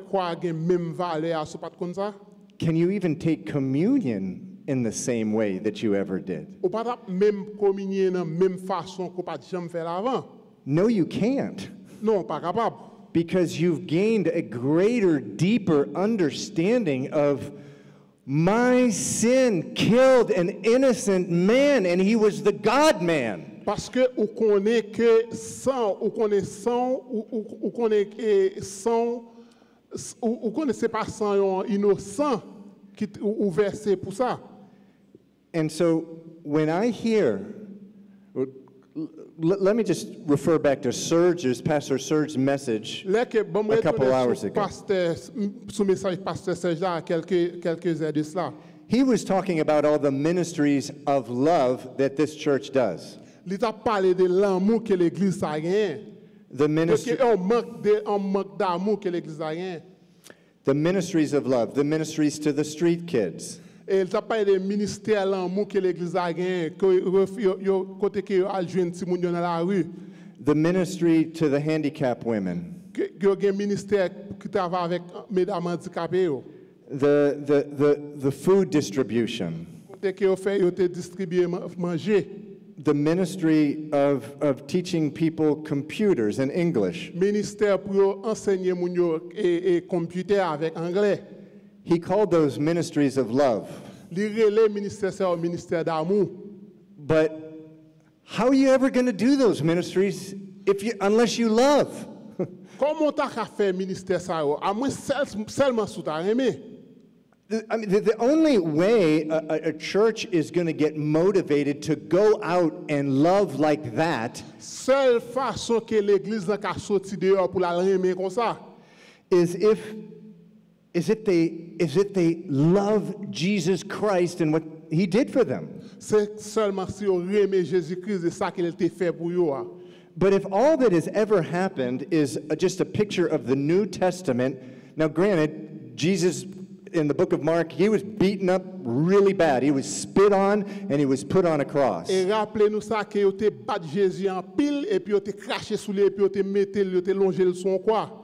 croire que même valeur à ce pas comme ça? Can you even take communion in the same way that you ever did? Ou pas même communier dans même façon qu'on pas jamais fait avant? No, you can't. Non, pas capable. Because you've gained a greater, deeper understanding of my sin killed an innocent man, and he was the God-man. Parce que on connaît que sang, on connaît sang, on connaît que sang, on connaît c'est pas sang innocent qui ou versé pour ça. And so when I hear, let me just refer back to Pastor Serge's message a couple hours ago. Sous message Pasteur Serge là quelques heures de cela. He was talking about all the ministries of love that this church does. Il t'a parlé de l'amour que l'église a gagné. The manque d'amour que l'église a gagné. The ministries of love, the ministries to the street kids. Et il t'a parlé des ministères l'amour que l'église a gagné, côté que a joindre ti moun dans la rue. The ministry to the handicapped women. Que un ministère qui travaille avec mesdames handicapées. The food distribution. Côté que fait yo te distribuer manger. The ministry of teaching people computers and English. Ministère pour enseigner moun yo et computer avec anglais. He called those ministries of love. But how are you ever going to do those ministries unless you love? Comment tu as fait ministère ça? À moins seulement sous ta aimé. I mean, the only way a church is going to get motivated to go out and love like that Seule façon que l'église n'a qu'à sortir dehors pour la aimer comme ça. is if they love Jesus Christ and what he did for them. C'est seulement si on aime Jésus-Christ et ça qu'il a fait pour eux. But if all that has ever happened is just a picture of the New Testament, now granted, Jesus in the book of Mark, he was beaten up really bad. He was spit on and he was put on a cross. Et rappelez-nous ça que vous te battu Jésus en pile et puis vous te craché sous les puis vous te mettez vous te longé le son quoi.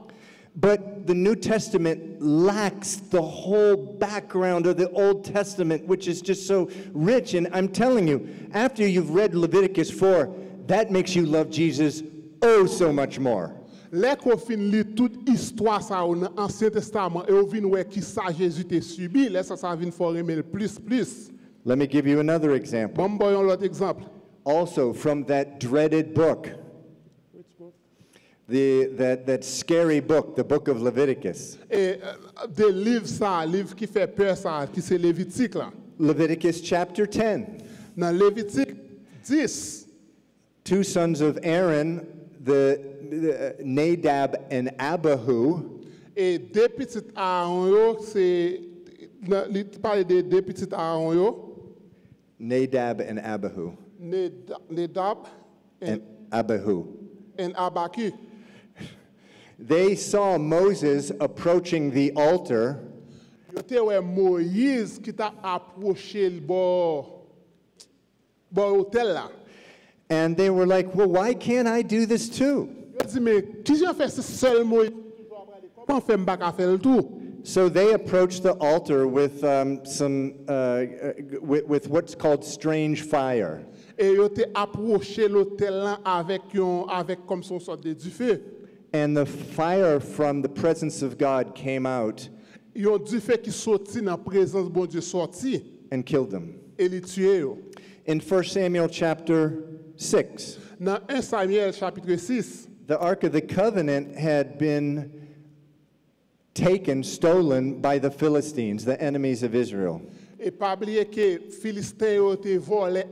But the New Testament lacks the whole background of the Old Testament, which is just so rich. And I'm telling you, after you've read Leviticus 4, that makes you love Jesus oh so much more. Là qu'on fin lit toute histoire ça dans l'Ancien Testament et on vient voir qui ça Jésus t'a subi, là ça vient faire aimer le plus. Let me give you another example. Bon voyons l'autre exemple. Also from that dreaded book. That scary book, the book of Leviticus. Et des livres qui fait peur ça, qui c'est Lévitique là. Leviticus chapter 10. Dans Lévitique 10, two sons of Aaron, the Nadab and Abihu. Et deux petits Aaron yo, c'est il parle de deux petits Aaron yo. Nadab and Abihu. Nadab and Abihu. And Abaku. They saw Moses approaching the altar. Moïse qui t'a approché le bord hôtel là. And they were like, well, why can't I do this too? So they approached the altar with with what's called strange fire. Et ils ont approché l'hôtel là avec comme son sorte de du feu. And the fire from the presence of God came out. Ils ont du feu qui sorti dans présence bon Dieu sorti. And killed them. Et les tué yo. In 1 Samuel chapter 6. Dans 1 Samuel chapitre 6. The Ark of the Covenant had been taken, stolen by the Philistines, the enemies of Israel. Et pas oublier que Philistins ont été volé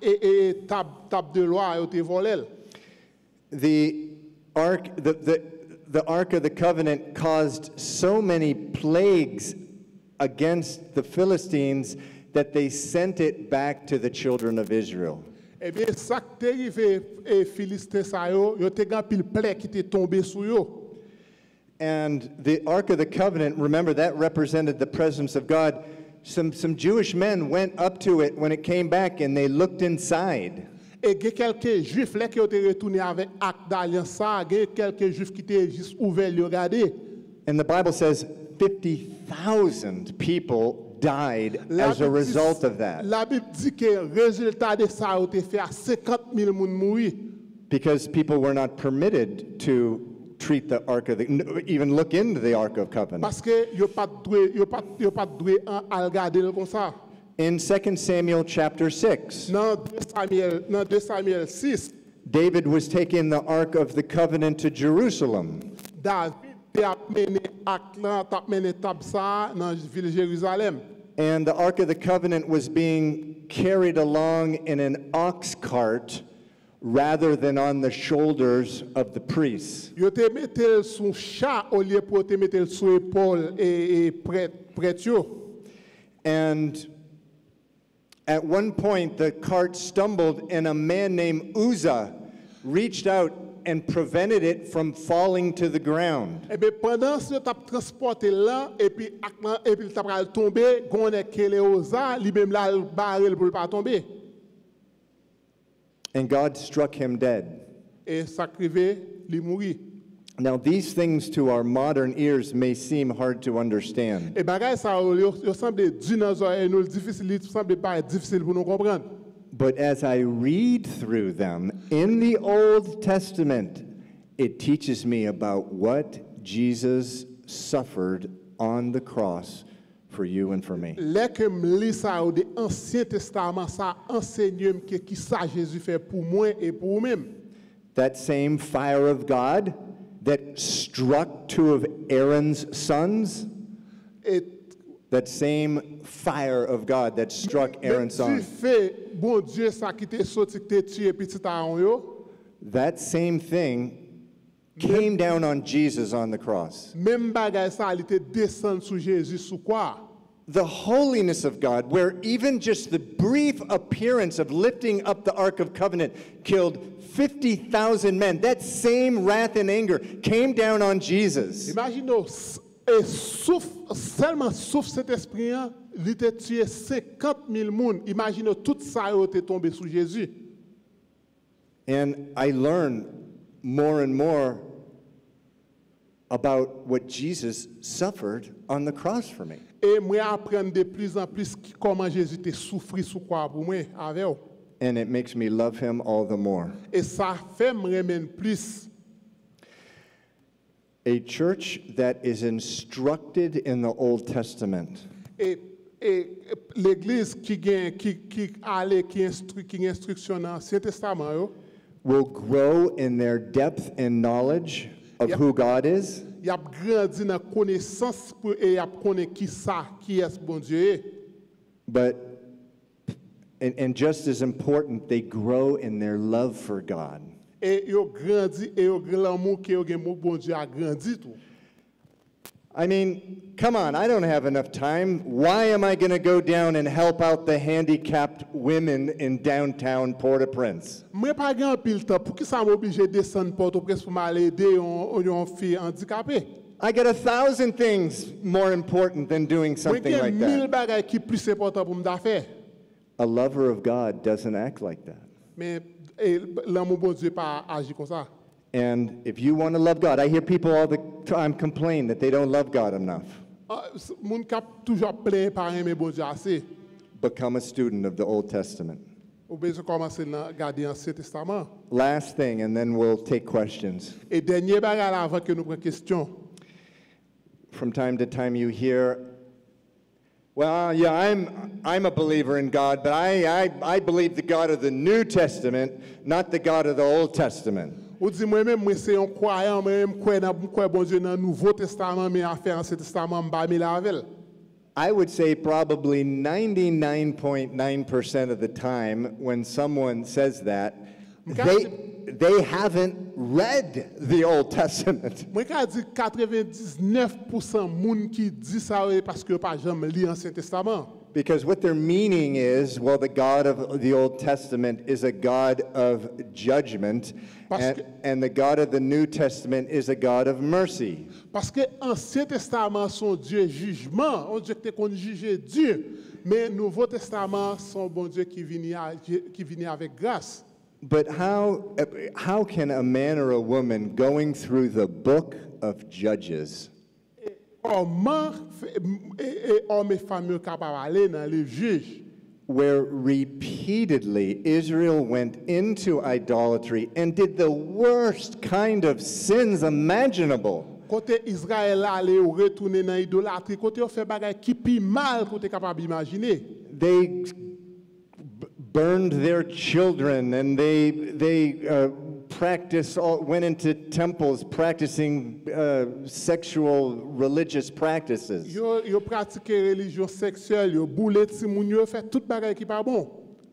et table de loi ont été volé. The ark, the Ark of the Covenant caused so many plagues against the Philistines that they sent it back to the children of Israel. Eh bien, ça qui est arrivé aux Philistins, ils ont été pile plaie qui était tombé sur eux. And the Ark of the Covenant, remember, that represented the presence of God. Some Jewish men went up to it when it came back and they looked inside. Et il y a quelques juifs là qui ont été retournés avec acte d'alliance, il y a quelques juifs qui étaient juste ouverts et regarder. And the Bible says 50,000 people died as a result of that. La Bible dit que le résultat de ça a été fait à 50,000 personnes mourir. Because people were not permitted to treat the Ark of the, even look into the Ark of Covenant. Parce que yo pas doué à regarder comme ça. In 2 Samuel chapter 6, Dans 2 Samuel 6, David was taking the Ark of the Covenant to Jerusalem. David a mené acte là, t'a mené tab ça dans la ville de Jérusalem. And the Ark of the Covenant was being carried along in an ox cart rather than on the shoulders of the priests. Yo te mettel son chat au lieu pour te mettel sur épaule et prêtre yo. And at one point, the cart stumbled, and a man named Uzzah reached out and prevented it from falling to the ground. Eh bien, pendant ce temps transporté là, et puis il t'a pral tomber, gon est kele oza, li même là barrel pour pas tomber. And God struck him dead. Et ça crivé, li mouri. Now, these things to our modern ears may seem hard to understand. Et bagay ça yo semble dinosaure et nous difficile, il semble pas difficile pour nous comprendre. But as I read through them in the Old Testament, it teaches me about what Jesus suffered on the cross for you and for me. Les que me lis ça au de Ancien Testament, ça enseigne que qui ça Jésus fait pour moi et pour vous-même. That same fire of God that struck two of Aaron's sons, Et that same fire of God that struck Aaron's tu sons, fais bon Dieu ça qui te sorti te tuer petit Aaron yo. that same thing came down on Jesus on the cross. Même bagay ça il te descend sur Jésus sous quoi? The holiness of God, where even just the brief appearance of lifting up the Ark of Covenant killed 50,000 men, that same wrath and anger came down on Jesus. Imaginez seulement sauf cet esprit il te tué 50,000 personnes. Imaginez tout ça a été tombé sur Jésus. And I learn more and more about what Jesus suffered on the cross for me. Et moi apprendre de plus en plus comment Jésus te souffri sous quoi pour moi avec vous. And it makes me love him all the more. Et ça fait me remettre plus. A church that is instructed in the Old Testament Et l'église qui instruction dans l'Ancien Testament yo, will grow in their depth and knowledge of Yep. who God is, y a grandi dans connaissance et y a connaît qui est bon Dieu. but and just as important, they grow in their love for God. Et yo grandi et yo l'amour que yo gen pour bon Dieu a grandi tout. I mean, come on, I don't have enough time. Why am I going to go down and help out the handicapped women in downtown Port-au-Prince? Moi pas grand pile temps pour qui ça m'oblige descendre Port-au-Prince pour m'aller aider une fille handicapée. I got 1,000 things more important than doing Moi something gen like 1000 that. bagages qui plus important pour me faire. A lover of God doesn't act like that. Mais l'amour bon Dieu pas agir comme ça. And if you want to love God, I hear people all the time complain that they don't love God enough. Moun k'ap toujours plein par aimer bon Dieu assez. Become a student of the Old Testament. Ou besoin commencer à garder l'Ancien Testament. Last thing, and then we'll take questions. Et dernier bagage là avant que nous prenions question. From time to time you hear, well, yeah, I'm a believer in God, but I believe the God of the New Testament, not the God of the Old Testament. Ou dit moi-même, moi c'est un croyant, moi-même, quoi bon Dieu dans le Nouveau Testament, mais à faire Ancien Testament, m'ba mi la avec. I would say probably 99.9% of the time when someone says that, they haven't read the Old Testament. Moi ka di 99% moun qui dit ça parce que pas jamais li Ancien Testament. Because what they're meaning is, well, the God of the Old Testament is a God of judgment, and the God of the New Testament is a God of mercy. Parce que Ancien Testament son Dieu jugement, on dit que qu'on juge Dieu, mais Nouveau Testament son bon Dieu qui vient avec grâce. But how can a man or a woman going through the book of Judges Comment hommes et femmes capables aller dans les juges where repeatedly Israel went into idolatry and did the worst kind of sins imaginable? Côté Israël aller ou retourner dans l'idolâtrie, côté on fait bagay qui pi mal côté capable imaginer. They burned their children and they went into temples practicing sexual religious practices. Yo pratiquer religion sexuelle, yo boule ti moun yo fait tout bagay qui pas bon.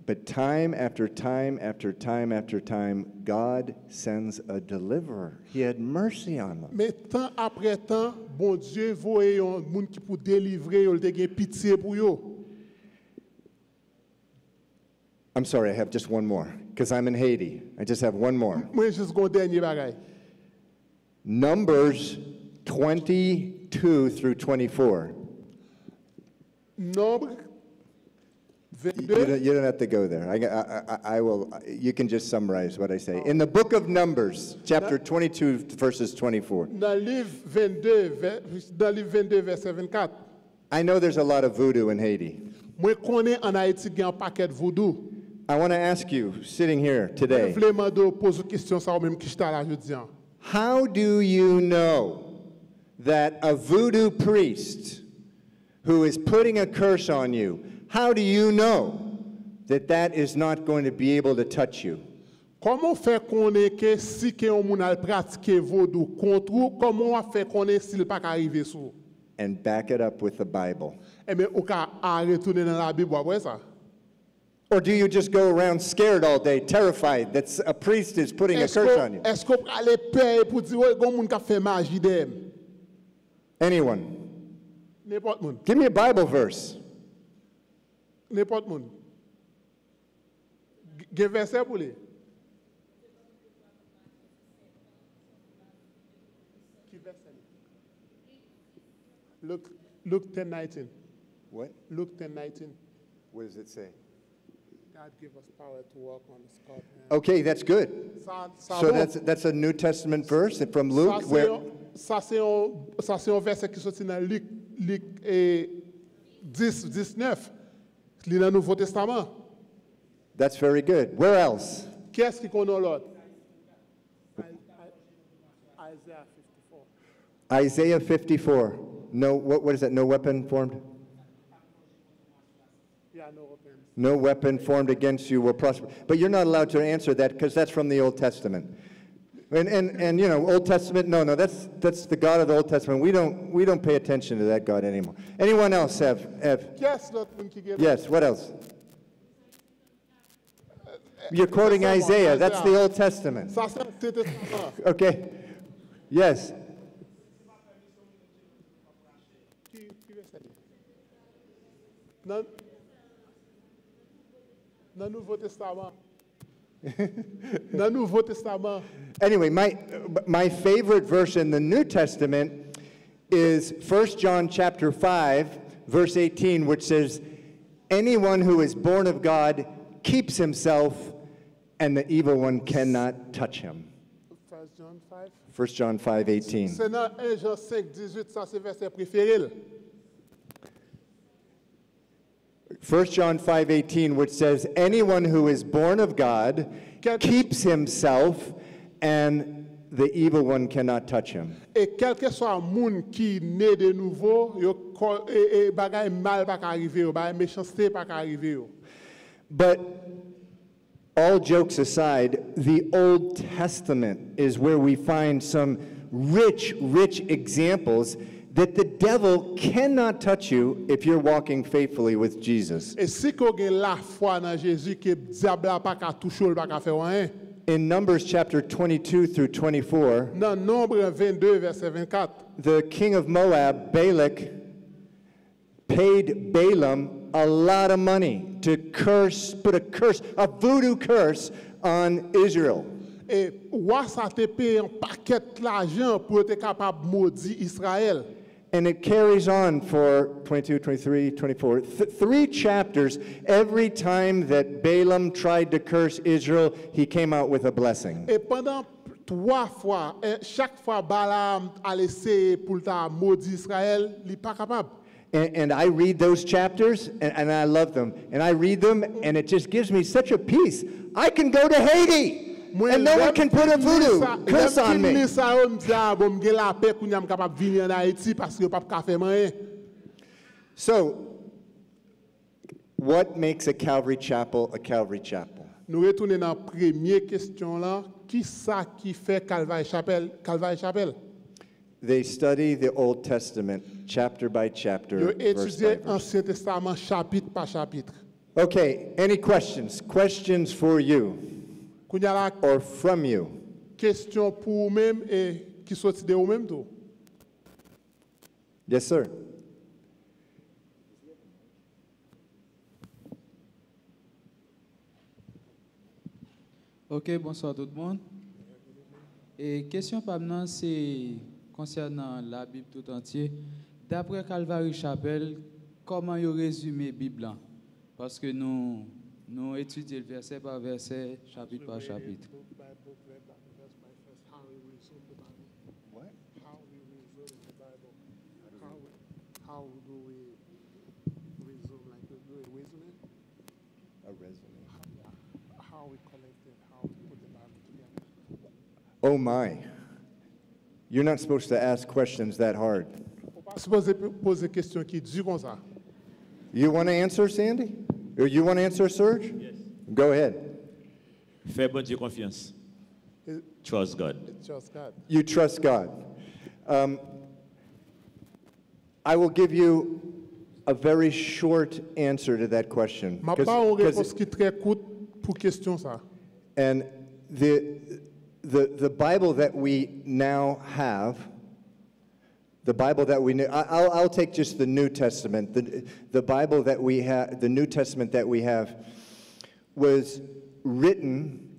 But time after time after time after time, God sends a deliverer. He had mercy on them. Mais temps après temps, bon Dieu voye un moun qui pour délivrer, yo te gen pitié pour yo. I'm sorry, I have just one more, because I'm in Haiti. I just have one more. Moi juste gon dernier bagay. Numbers 22 through 24. Nombre You 22. you don't have to go there. I will. You can just summarize what I say. In the book of Numbers, chapter 22, verses 24. Dans livre 22 verset 24. I know there's a lot of voodoo in Haiti. Moi connais en Haïti gen un paquet de voodoo. I want to ask you, sitting here today, Je voulais demander poser une question ça ou même qui j'étais là jeudi. how do you know that a voodoo priest who is putting a curse on you, how do you know that that is not going to be able to touch you? Comment faire connaître que si que on moun al pratiquer vaudou contre ou comment faire connaître s'il pas arriver sous? And back it up with the Bible. Eh bien, ou ka retourner dans la Bible après ça. Or do you just go around scared all day, terrified that a priest is putting a curse on you? Est-ce qu'on aller payer pour dire ouais, gon moun ka fait magie dem? Anyone? N'importe moun. Give me a Bible verse. N'importe moun. Gen verset pour lui. Qui verset? Luke 10:19. What? Luke 10:19. What does it say? God give us power to walk on the scorpion. Okay, that's good. So that's a New Testament verse from Luke. Ça c'est un verset qui sorti dans Luc 10:19. Li dans Nouveau Testament. That's very good. Where else? Qu'est-ce qui connaît l'autre? Isaiah Isaiah 54. 54. No, what is that? No weapon formed? Yeah, no weapons. No weapon formed against you will prosper. But you're not allowed to answer that because that's from the Old Testament. And you know, Old Testament, no, that's the God of the Old Testament. We don't pay attention to that God anymore. Anyone else have? Qu'est-ce l'autre monde qui gagne? Yes, what else? You're quoting Isaiah. That's the Old Testament. Ça c'est l'Ancien Testament. Okay. Yes. Qui verset? Dans le Nouveau Testament. Dans le Nouveau Testament. Anyway, my favorite verse in the New Testament is 1 John chapter 5, verse 18, which says, anyone who is born of God keeps himself, and the evil one cannot touch him. 1 John 5. 1 John 5, 18. C'est dans 1 Jean 5, 18, ça c'est verset préféré. 1 John 5, 18, which says, anyone who is born of God keeps himself, and the evil one cannot touch him. Et quel que soit le monde qui naît de nouveau, bagay mal pas arriver, bagay méchanceté pas arriver. But all jokes aside, the Old Testament is where we find some rich examples that the devil cannot touch you if you're walking faithfully with Jesus. Et si qu'on a la foi dans Jésus que diable a pas qu'à toucher ou pas qu'à faire rien. In Numbers chapter 22 through 24, Dans Nombre 22 verset 24, the king of Moab, Balak, paid Balaam a lot of money to put a voodoo curse on Israel. et roi ça te paye un paquet d'argent pour être capable maudire Israël. And it carries on for 22, 23, 24, 3 chapters. Every time that Balaam tried to curse Israel, he came out with a blessing. Et pendant 3 fois, chaque fois Balaam a laissé pour ta maudire Israël, il n'est pas capable. And I read those chapters, and I love them. And I read them, and it just gives me such a peace. I can go to Haiti, and no one can put a voodoo curse on me. So, what makes a Calvary Chapel a Calvary Chapel? Nous retournons dans la première question là. Qui ça qui fait Calvary Chapel? Calvary Chapel. They study the Old Testament chapter by chapter, Yo verse by étudier verse. Ancien Testament chapitre par chapitre. Okay, any questions? Questions for you Kounya la or from you? question pour vous-même et qui sorti de vous-même tout. Yes, sir. Ok, bonsoir tout le monde. Et question par maintenant, c'est concernant la Bible tout entière. D'après Calvary Chapel, comment vous résumez la Bible? Parce que nous étudions le verset par verset, chapitre par chapitre. How do we resume, like do a resume? A resume. How we collect it, how we put the Bible together. Oh my. You're not supposed to ask questions that hard. On pas supposé poser question qui dure comme ça. You want to answer, Sandy? Or you want to answer, Serge? Yes. Go ahead. Fais bon Dieu confiance. Trust God. It's just God. You trust God. I will give you a very short answer to that question. Ma pas une réponse qui très courte pour question ça. And the Bible that we now have, the Bible that we I'll take just the New Testament. The Bible that we have, the New Testament that we have, was written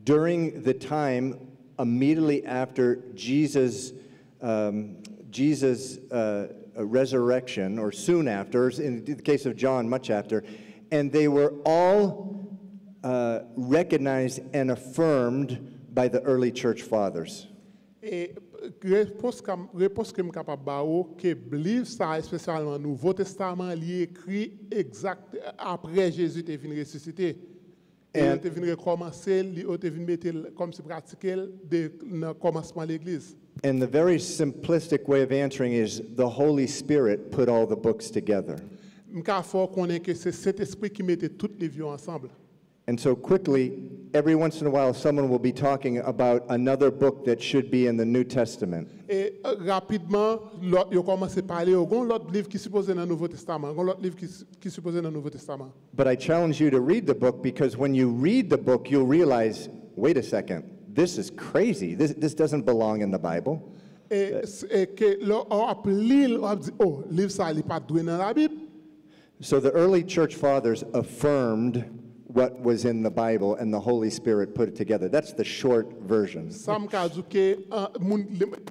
during the time immediately after Jesus' resurrection, or soon after, in the case of John, much after, and they were all recognized and affirmed by the early church fathers. Et réponse que je suis capable de dire, que le livre, ça, spécialement le Nouveau Testament, il est écrit exact après Jésus est venu ressusciter. Et il est venu recommencer, il est venu mettre comme si pratiquer dès le commencement de l'Église. And the very simplistic way of answering is the Holy Spirit put all the books together. Je faut connaître que c'est cet esprit qui mettait toutes les vieux ensemble. And so quickly, every once in a while, someone will be talking about another book that should be in the New Testament. Et rapidement, ils ont commencé à parler de l'autre livre qui est supposé dans le Nouveau Testament, l'autre livre qui est supposé dans le Nouveau Testament. But I challenge you to read the book, because when you read the book, you'll realize, wait a second, this is crazy. This doesn't belong in the Bible. Et que on a dit, oh, livre ça, il n'est pas doué dans la Bible. So the early church fathers affirmed what was in the Bible, and the Holy Spirit put it together. That's the short version. Ça me dit que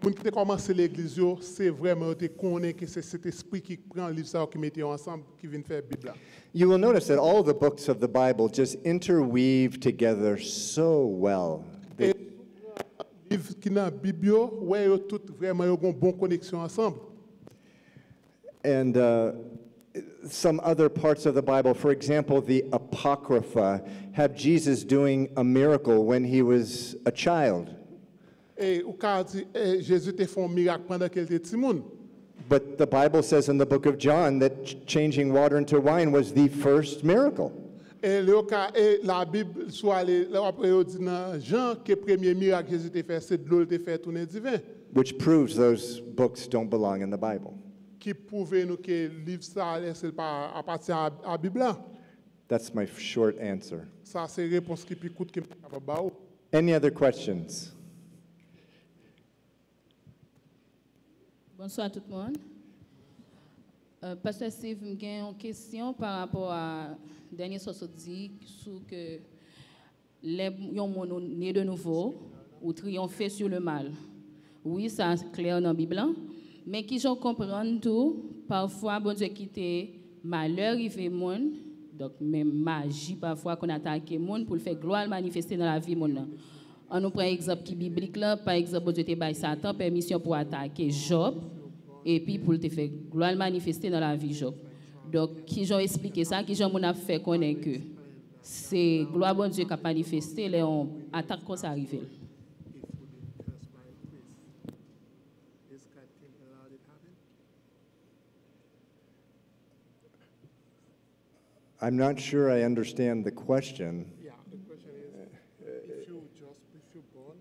les qui ont commencé l'église, c'est vraiment te connaître que c'est cet esprit qui prend le livre ça qui mettait ensemble qui vient faire la Bible. You will notice that all the books of the Bible just interweave together so well. Et livre qui dans la Bible, ouais, ils tout vraiment ils ont une bonne connexion ensemble. And some other parts of the Bible, for example, the Apocrypha, have Jesus doing a miracle when he was a child. Et au cas dit Jésus te fait un miracle pendant qu'il était petit monde. But the Bible says in the book of John that changing water into wine was the first miracle. Et la Bible, soit après, on dit dans Jean que le premier miracle que Jésus a fait, c'est de l'eau qui fait tourner divin. which proves those books don't belong in the Bible. Qui prouve nous que le livre ça c'est pas appartient à la Bible. That's my short answer. Ça c'est la réponse qui plus coûte que capable. Any other questions? Bonsoir tout le monde. Pasteur Steve, j'ai une question par rapport à dernier soir dit sur que les gens nés de nouveau ou triompher sur le mal. Oui, ça c'est clair dans la Bible, mais qui j'en comprendre tout, parfois bon Dieu quitter malheur arrivé monde, donc même magie parfois qu'on attaque monde pour le faire gloire manifester dans la vie monde. On nous prend exemple qui biblique là, par exemple bon Dieu te bail Satan permission pour attaquer Job. Et puis pour te faire gloire manifester dans la vie Job. Donc qui j'ai expliqué ça, qui j'ai mon a fait connaître que c'est gloire bon Dieu qui a manifesté les on attaque quand ça arrive. I'm not sure I understand the question. Yeah, the question is, if you're born,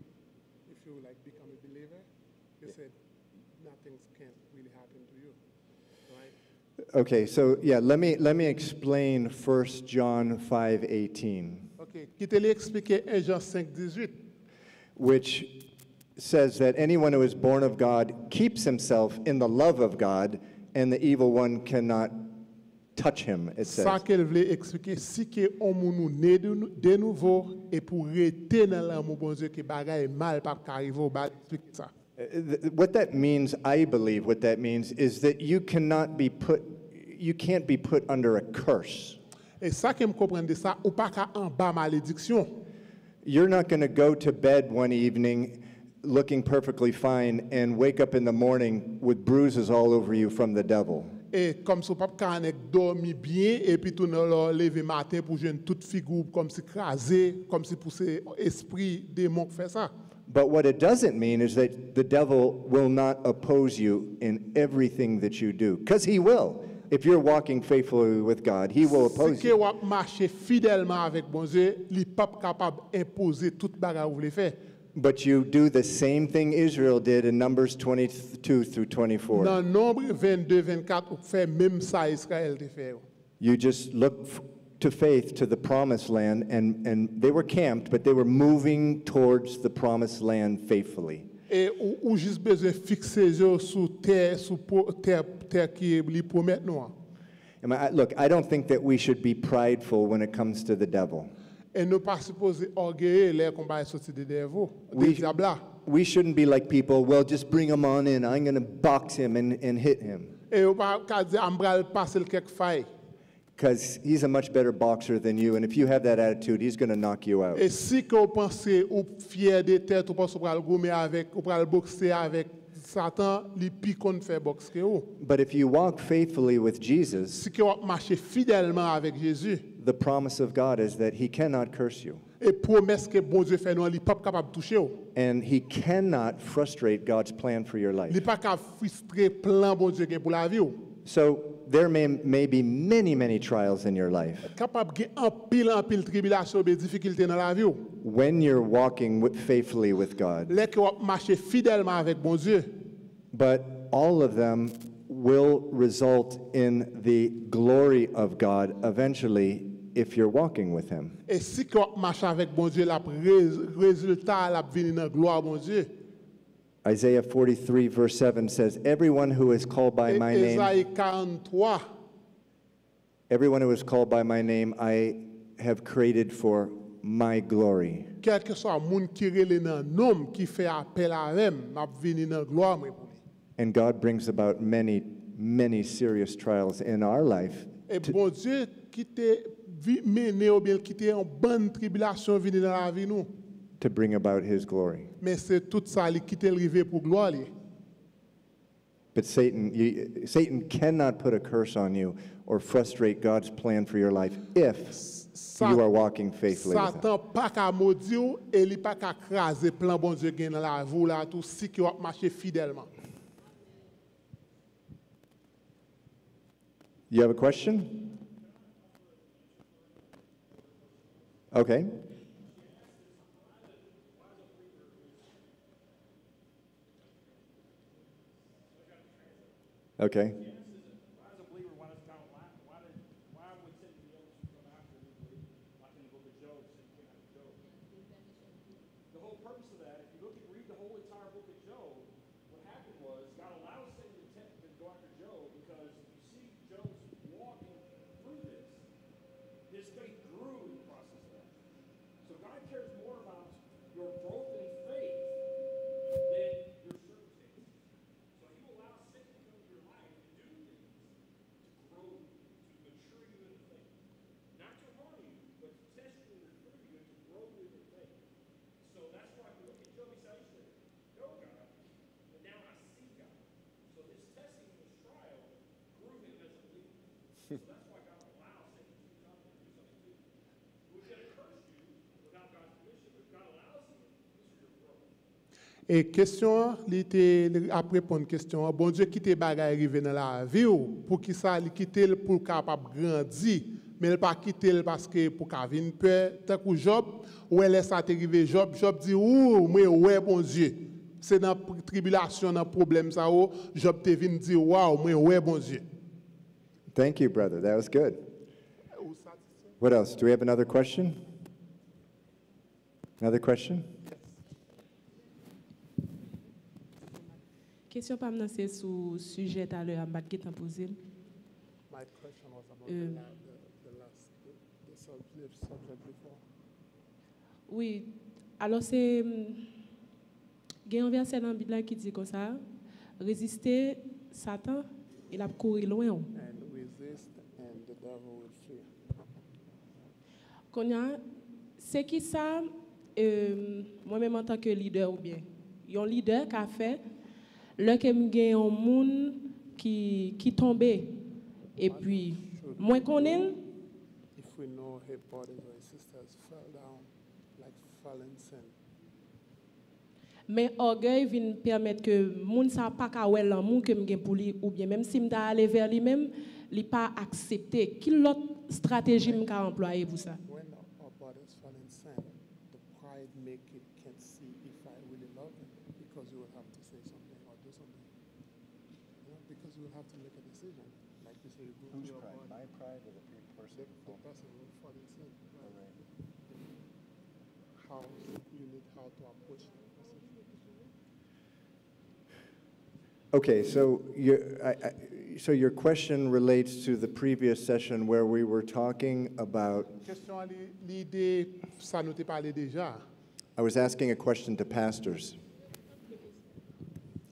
if you like become a believer, you said nothing can really happen to you, right? Okay, so yeah, let me explain 1 John 5:18, Ok, qui te l'expliquer 1 Jean 5:18, which says that anyone who is born of God keeps himself in the love of God, and the evil one cannot touch him, it ça says. qu'elle voulait expliquer, si que on nous né de nouveau et pour rester dans l'amour bon Dieu que bagaille mal pas arriver, bah expliquer ça. What that means, I believe what that means, is that you can't be put under a curse. Et ça que me comprendre de ça, ou pas qu'à en bas malédiction. You're not going to go to bed one evening looking perfectly fine and wake up in the morning with bruises all over you from the devil. Et comme si papa Kanek dormi bien et puis tout le lever matin pour jouer toute figure comme si crasé, comme si pour ces esprit démon qui fait ça. But what it doesn't mean is that the devil will not oppose you in everything that you do, because he will. If you're walking faithfully with God, he will oppose Si que you. vous marchez fidèlement avec bon Dieu, il pas capable d'imposer toute bagarre que vous voulez faire. But you do the same thing Israel did in Numbers 22 through 24. Dans Nombre 22-24, vous faites même ça Israël te fait. You just look to faith to the promised land, and they were camped, but they were moving towards the promised land faithfully. Et ou juste besoin fixer sur terre qui lui promet nous. Look, I don't think that we should be prideful when it comes to the devil. Et ne pas supposer orgueilleux les combats sortis de diable. We shouldn't be like people, well, just bring him on in. I'm going to box him and hit him. Et on pas dire ambral passer quelques failles. Because he's a much better boxer than you, and if you have that attitude, he's going to knock you out. Et si que vous pensez ou fier de tête ou pensez pour le gommer avec ou pour le boxer avec Satan, les pi qu'on fait boxer ou. But if you walk faithfully with Jesus, Si que vous marchez fidèlement avec Jésus, the promise of God is that he cannot curse you. et promesse que bon Dieu fait nous, il pas capable de toucher ou. And he cannot frustrate God's plan for your life. Il pas capable frustrer plan bon Dieu pour la vie ou. So there may be many, many trials in your life. Capable de en pile tribulation et difficulté dans la vie ou. When you're walking faithfully with God. Les que vous marchez fidèlement avec bon Dieu. But all of them will result in the glory of God eventually if you're walking with him. Et si que vous marchez avec bon Dieu, la résultat la venir dans gloire bon Dieu. Isaiah 43 verse 7 says, everyone who is called by my name, Ésaïe 43. everyone who is called by my name, I have created for my glory. Quel que soit moun qui relè nan nom qui fait appel à même, m'a venir dans gloire moi pour lui. And God brings about many, many serious trials in our life Et bon Dieu qui te mené ou bien qui te en bonne tribulation venir dans la vie nous. to bring about his glory. Mais c'est tout ça qui te arrivé pour gloire li. But Satan cannot put a curse on you or frustrate God's plan for your life if you are walking faithfully with him. Satan pas qu'à maudire et il pas qu'à craser plan bon Dieu gain dans la vie là tout si que vous marcher fidèlement. You have a question? Okay. Okay. Et question, après répondre question, bon Dieu quitte bagay arrivé dans la vie ou pour qui ça il quitte pour capable grandir, mais il pas quitter parce que pour qu'a vinn peur tant que Job ou elle laisse arriver Job dit ou moi ouais bon Dieu. C'est dans tribulation dans problème ça ou Job te vinn dire waouh moi ouais bon Dieu. Thank you, brother. That was good. What else? Do we have another question? Another question? Question pas maintenant c'est sur le sujet à l'heure à qui t'a posé. My question was about the subject before. Oui, alors c'est il y a un verset dans la Bible qui dit comme ça, résister Satan, il a couru loin. And resist and the devil will flee. C'est qui ça moi-même en tant que leader ou bien un leader qui a fait là que m'gagne un monde qui tombé et puis moi connais If we know her brothers or sisters fell down like fallen sin. mais orgueil vient permettre que moun sa pas ka wè l'amour que m'gagne pour lui ou bien même si m'ta aller vers lui même il pas accepté quelle autre stratégie m'ka employer pour ça. When our brothers fall in sin, the pride make it can't see if I really love him because you will have to say something or do something. You know, because you will have to make a decision. Like you say, go to your brother. My pride or the person? The person who fall in sin. Right. How you need how to approach the person. Okay, so your question relates to the previous session where we were talking about. Question l'idée ça nous t'ai parlé déjà. I was asking a question to pastors.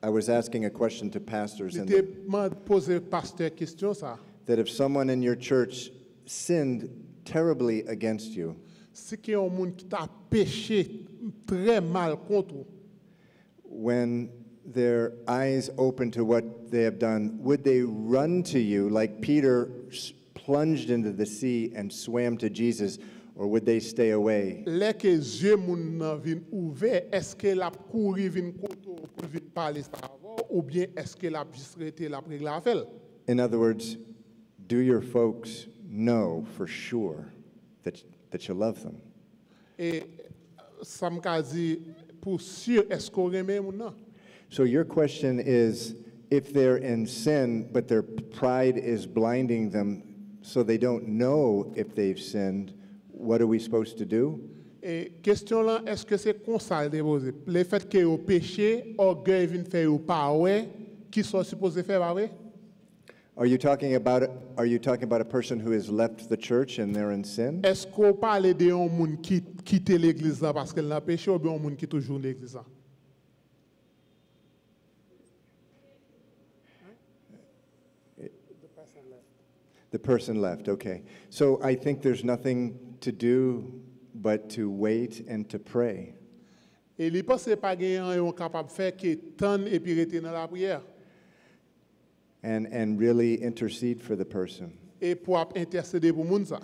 I was asking a question to pastors, and L'idée m'a posé pasteur question ça. that if someone in your church sinned terribly against you, Si qu'il y a un monde qui t'a péché très mal contre, when their eyes open to what they have done, would they run to you like Peter plunged into the sea and swam to Jesus, or would they stay away? les que yeux moun nan vin ouvert, est-ce que la couri vin koto pour vin parler ça avant ou bien est-ce que la juste rete la règle la fait? In other words, do your folks know for sure that you love them? Et ça m'a dit pour sûr est-ce qu'on remet moun nan? So your question is, if they're in sin, but their pride is blinding them so they don't know if they've sinned, what are we supposed to do? Et question là, est-ce que c'est comme ça déposé? Le fait que au péché, orgueil vient faire ou pas ouais, qui sont supposés faire pas ouais? Are you talking about a person who has left the church and they're in sin? Est-ce qu'on parle de un monde qui quitte l'église là parce qu'elle a péché ou bien un monde qui toujours l'église là? The person left, okay. So I think there's nothing to do but to wait and to pray. Et il pense pas gagner on capable faire que tant et puis rester dans la prière. And really intercede for the person. Et pour intercéder pour moun ça.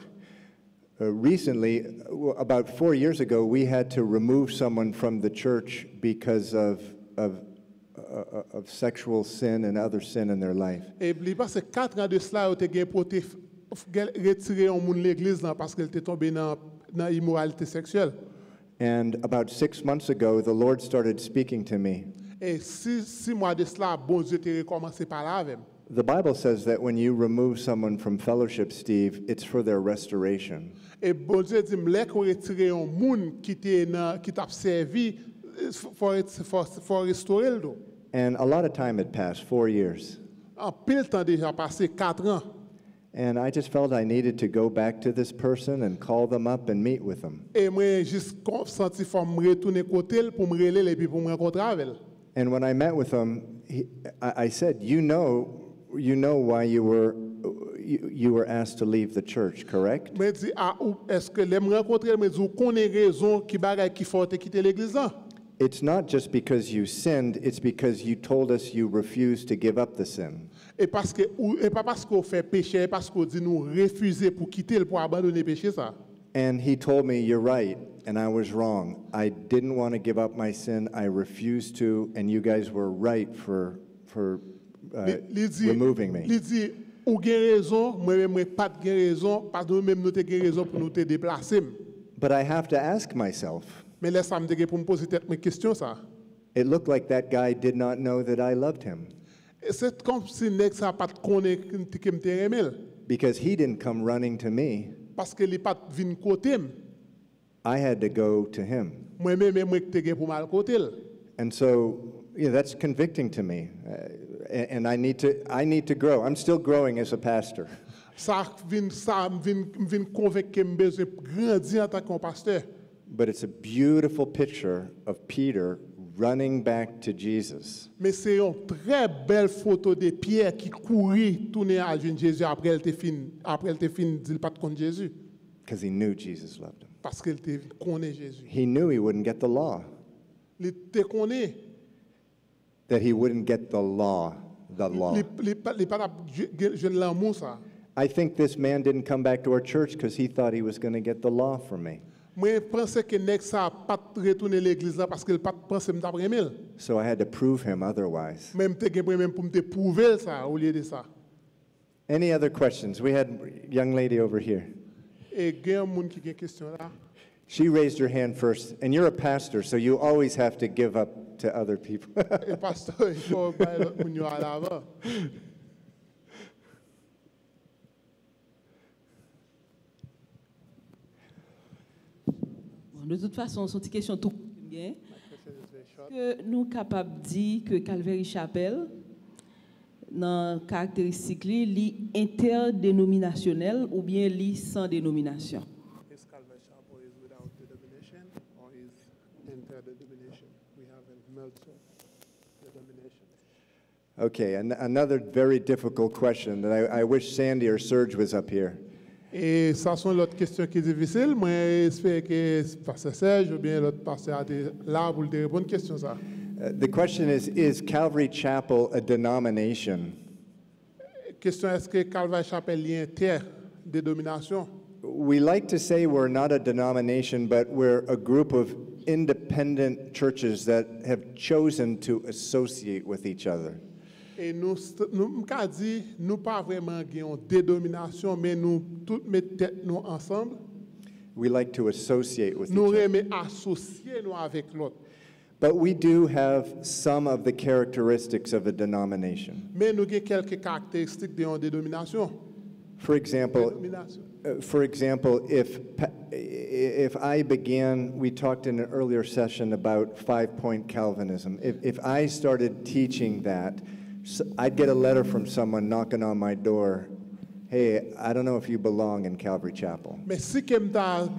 Recently, about 4 years ago, we had to remove someone from the church because of sexual sin and other sin in their life. Et il passe 4 ans de cela, il a gagné pour retirer un monde l'église là parce qu'elle était tombée dans dans l'immoralité sexuelle. And about 6 months ago, the Lord started speaking to me. Et 6 mois de cela, bon Dieu t'a recommencé par là avec. The Bible says that when you remove someone from fellowship, Steve, it's for their restoration. Et bon Dieu dit, m'lèk ou retirer un monde qui t'a servi, for restaurer le dos. And a lot of time had passed, 4 years. En pile temps déjà passé 4 ans. And I just felt I needed to go back to this person and call them up and meet with them. Et moi, juste senti faut me retourner côté pour me relayer et puis pour me rencontrer avec. And when I met with him, I said, you know why you were asked to leave the church, correct? Mais dit, est-ce que les me rencontrer, me dit, ou connaît raison qui bagaille qui faut te quitter l'église là? It's not just because you sinned, it's because you told us you refused to give up the sin. Et pas parce qu'on fait péché, parce qu'on dit nous refuser pour quitter pour abandonner péché ça. And he told me, you're right, and I was wrong. I didn't want to give up my sin. I refused to, and you guys were right for removing me. Il dit, ou gen raison, moi-même pas de raison, parce que même nous te gen raison pour nous te déplacer. But I have to ask myself, Mais laisse ça me dire pour me poser mes questions ça. it looked like that guy did not know that I loved him. C'est comme si nèg ça pas connaît que me aimé. Because he didn't come running to me. Parce que il pas vinn côté. I had to go to him. Moi-même moi te gen pour mal côté. And so, that's convicting to me. And I need to grow. I'm still growing as a pastor. Ça vinn convaincre me besoin grandir en tant que pasteur. But it's a beautiful picture of Peter running back to Jesus. Mais c'est une très belle photo de Pierre qui courit tourner à Jésus après elle te fin dit pas de connaître Jésus. Because he knew Jesus loved him. Parce qu'elle te connaît Jésus. He knew he wouldn't get the law. Il te connaît. That he wouldn't get the law. Il pas jeune l'amour ça. I think this man didn't come back to our church because he thought he was going to get the law from me. Moi pense que nèg ça pas retourner l'église là parce qu'il pas pense me d'après mille. So I had to prove him otherwise. Même te gen même pour me prouver ça au lieu de ça. Any other questions? We had a young lady over here. Et gen moun qui gen question là. She raised her hand first, and you're a pastor, so you always have to give up to other people. Et pasteur, il faut bailler l'autre moun yo à l'avant. De toute façon, c'est une question tout bien. Que nous sommes capables de dire que Calvary Chapelle, dans la caractéristique, est interdénominationnel ou bien sans dénomination. Is Calvary Chapel is without denomination or is interdenomination? We haven't merged the denomination. Okay, another very difficult question that I wish Sandy or Serge was up here. Et ça sont l'autre question qui est difficile. Moi, j'espère que Pasteur Serge ou bien l'autre pasteur a là pour te répondre à question ça. The question is Calvary Chapel a denomination? Question est-ce que Calvary Chapel est interdénomination? We like to say we're not a denomination, but we're a group of independent churches that have chosen to associate with each other. Et nous dit nous pas vraiment une dénomination, mais nous toutes mettons tête nous ensemble. We like to associate with Nous each other. aimons associer nous avec l'autre. But we do have some of the characteristics of a denomination. Mais nous avons quelques caractéristiques d'une dénomination. For example, if I began, we talked in an earlier session about 5-point Calvinism. If I started teaching that, I'd get a letter from someone knocking on my door. Hey, I don't know if you belong in Calvary Chapel. Mais si je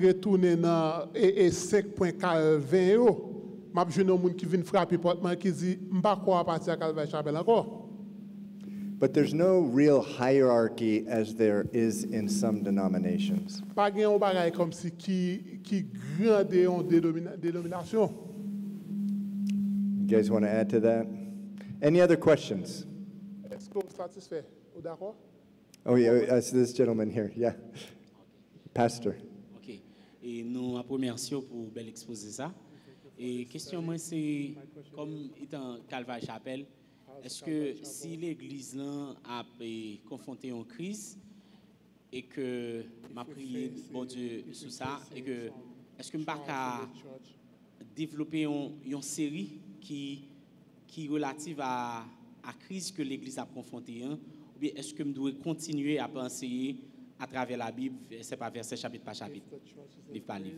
retourne dans 5-point Calvin, je vais un qui vient frapper porte qui dit je ne pas partir à Calvary Chapel encore. But there's no real hierarchy as there is in some denominations. Pas un bagage comme si qui grande en dénomination. You guys want to add to that? Any other questions? Est-ce que vous êtes satisfait? Ou d'accord? Oh yeah, this gentleman here, yeah. Pastor. OK. Et nous remercions pour belle exposé ça. Et question moi c'est comme étant Calvary Chapel, est-ce que si l'église là a confronté une crise et que m'a prié bon Dieu sur ça et que est-ce que m'pas ka développer une série qui relative à crise que l'église a confrontée hein, ou bien est-ce que me dois continuer à penser à travers la Bible verset par verset chapitre par chapitre livre par livre.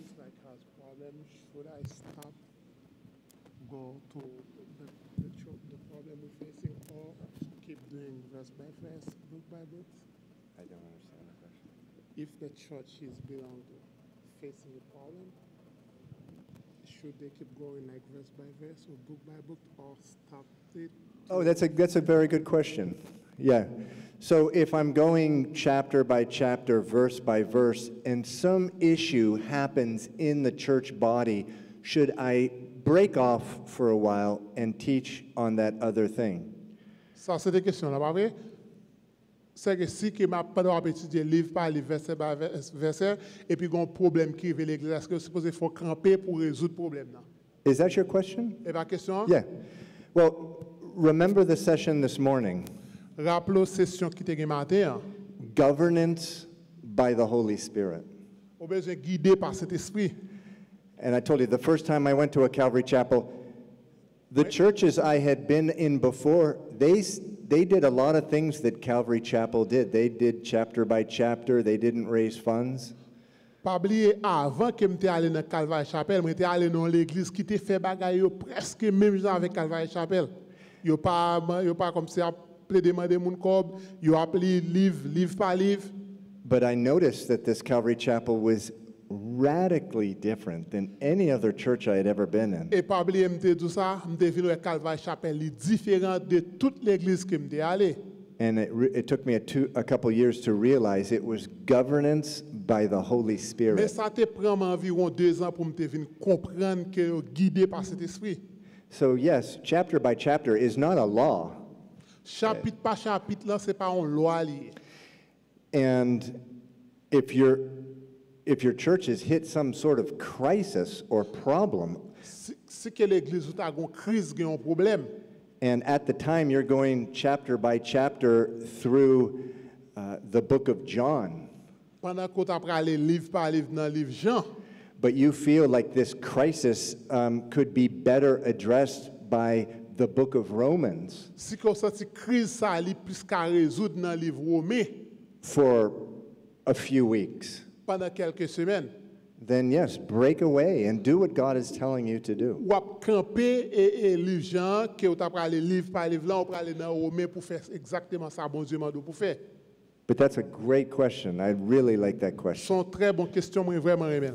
Go to the problem we're facing or keep doing verse by verse, book by book? I don't understand the question. If the church is belong to facing a problem, should they keep going like verse by verse or book by book or stop it? Oh, that's a very good question. Yeah. So if I'm going chapter by chapter, verse by verse, and some issue happens in the church body, should I break off for a while and teach on that other thing? Ça, c'est des questions, là, pas vrai? C'est que si je m'a pas d'avoir étudié livre par livre, verset par verset, et puis il y a un problème qui arrive à l'église, est-ce que vous supposez qu'il faut camper pour résoudre le problème? Là? Is that your question? Et ma question? Yeah. Well, remember the session this morning. Rappelez la session qui était matin. Governance by the Holy Spirit. On besoin guidé par cet esprit. And I told you, the first time I went to a Calvary chapel, the churches I had been in before, they did a lot of things that Calvary Chapel did. They did chapter by chapter. They didn't raise funds. Pas oublier avant que m'étais allé dans Calvary Chapel, m'étais allé dans l'église qui était fait bagaille presque même genre avec Calvary Chapel. Yo pas comme si appelé demander mon cob, yo appelé livre par livre. But I noticed that this Calvary Chapel was radically different than any other church I had ever been in. Et pas oublier m'étais dit ça, m'étais vu le Calvary Chapel est différent de toute l'église que m'étais allé. And it took me a couple years to realize it was governance by the Holy Mais Spirit. ça te prend environ 2 ans pour me comprendre que guidé par cet esprit. So yes, chapter by chapter is not a law. Chapitre par chapitre là, c'est pas une loi liée. And if your church has hit some sort of crisis or problem, Si que l'église a une crise, un problème. and at the time you're going chapter by chapter through the book of John, Pendant qu'on t'a parlé livre par livre dans le livre Jean, but you feel like this crisis could be better addressed by the book of Romans si qu'on senti crise ça li plus qu'à résoudre dans le livre Romain for a few weeks, pendant quelques semaines, then yes, break away and do what God is telling you to do. ou a camper et livre Jean que on t'a parlé livre par livre là, on parler dans Romain pour faire exactement ça bon Dieu m'a dit pour faire. But that's a great question. I really like that question. Sont très bonnes questions, moi vraiment aimé.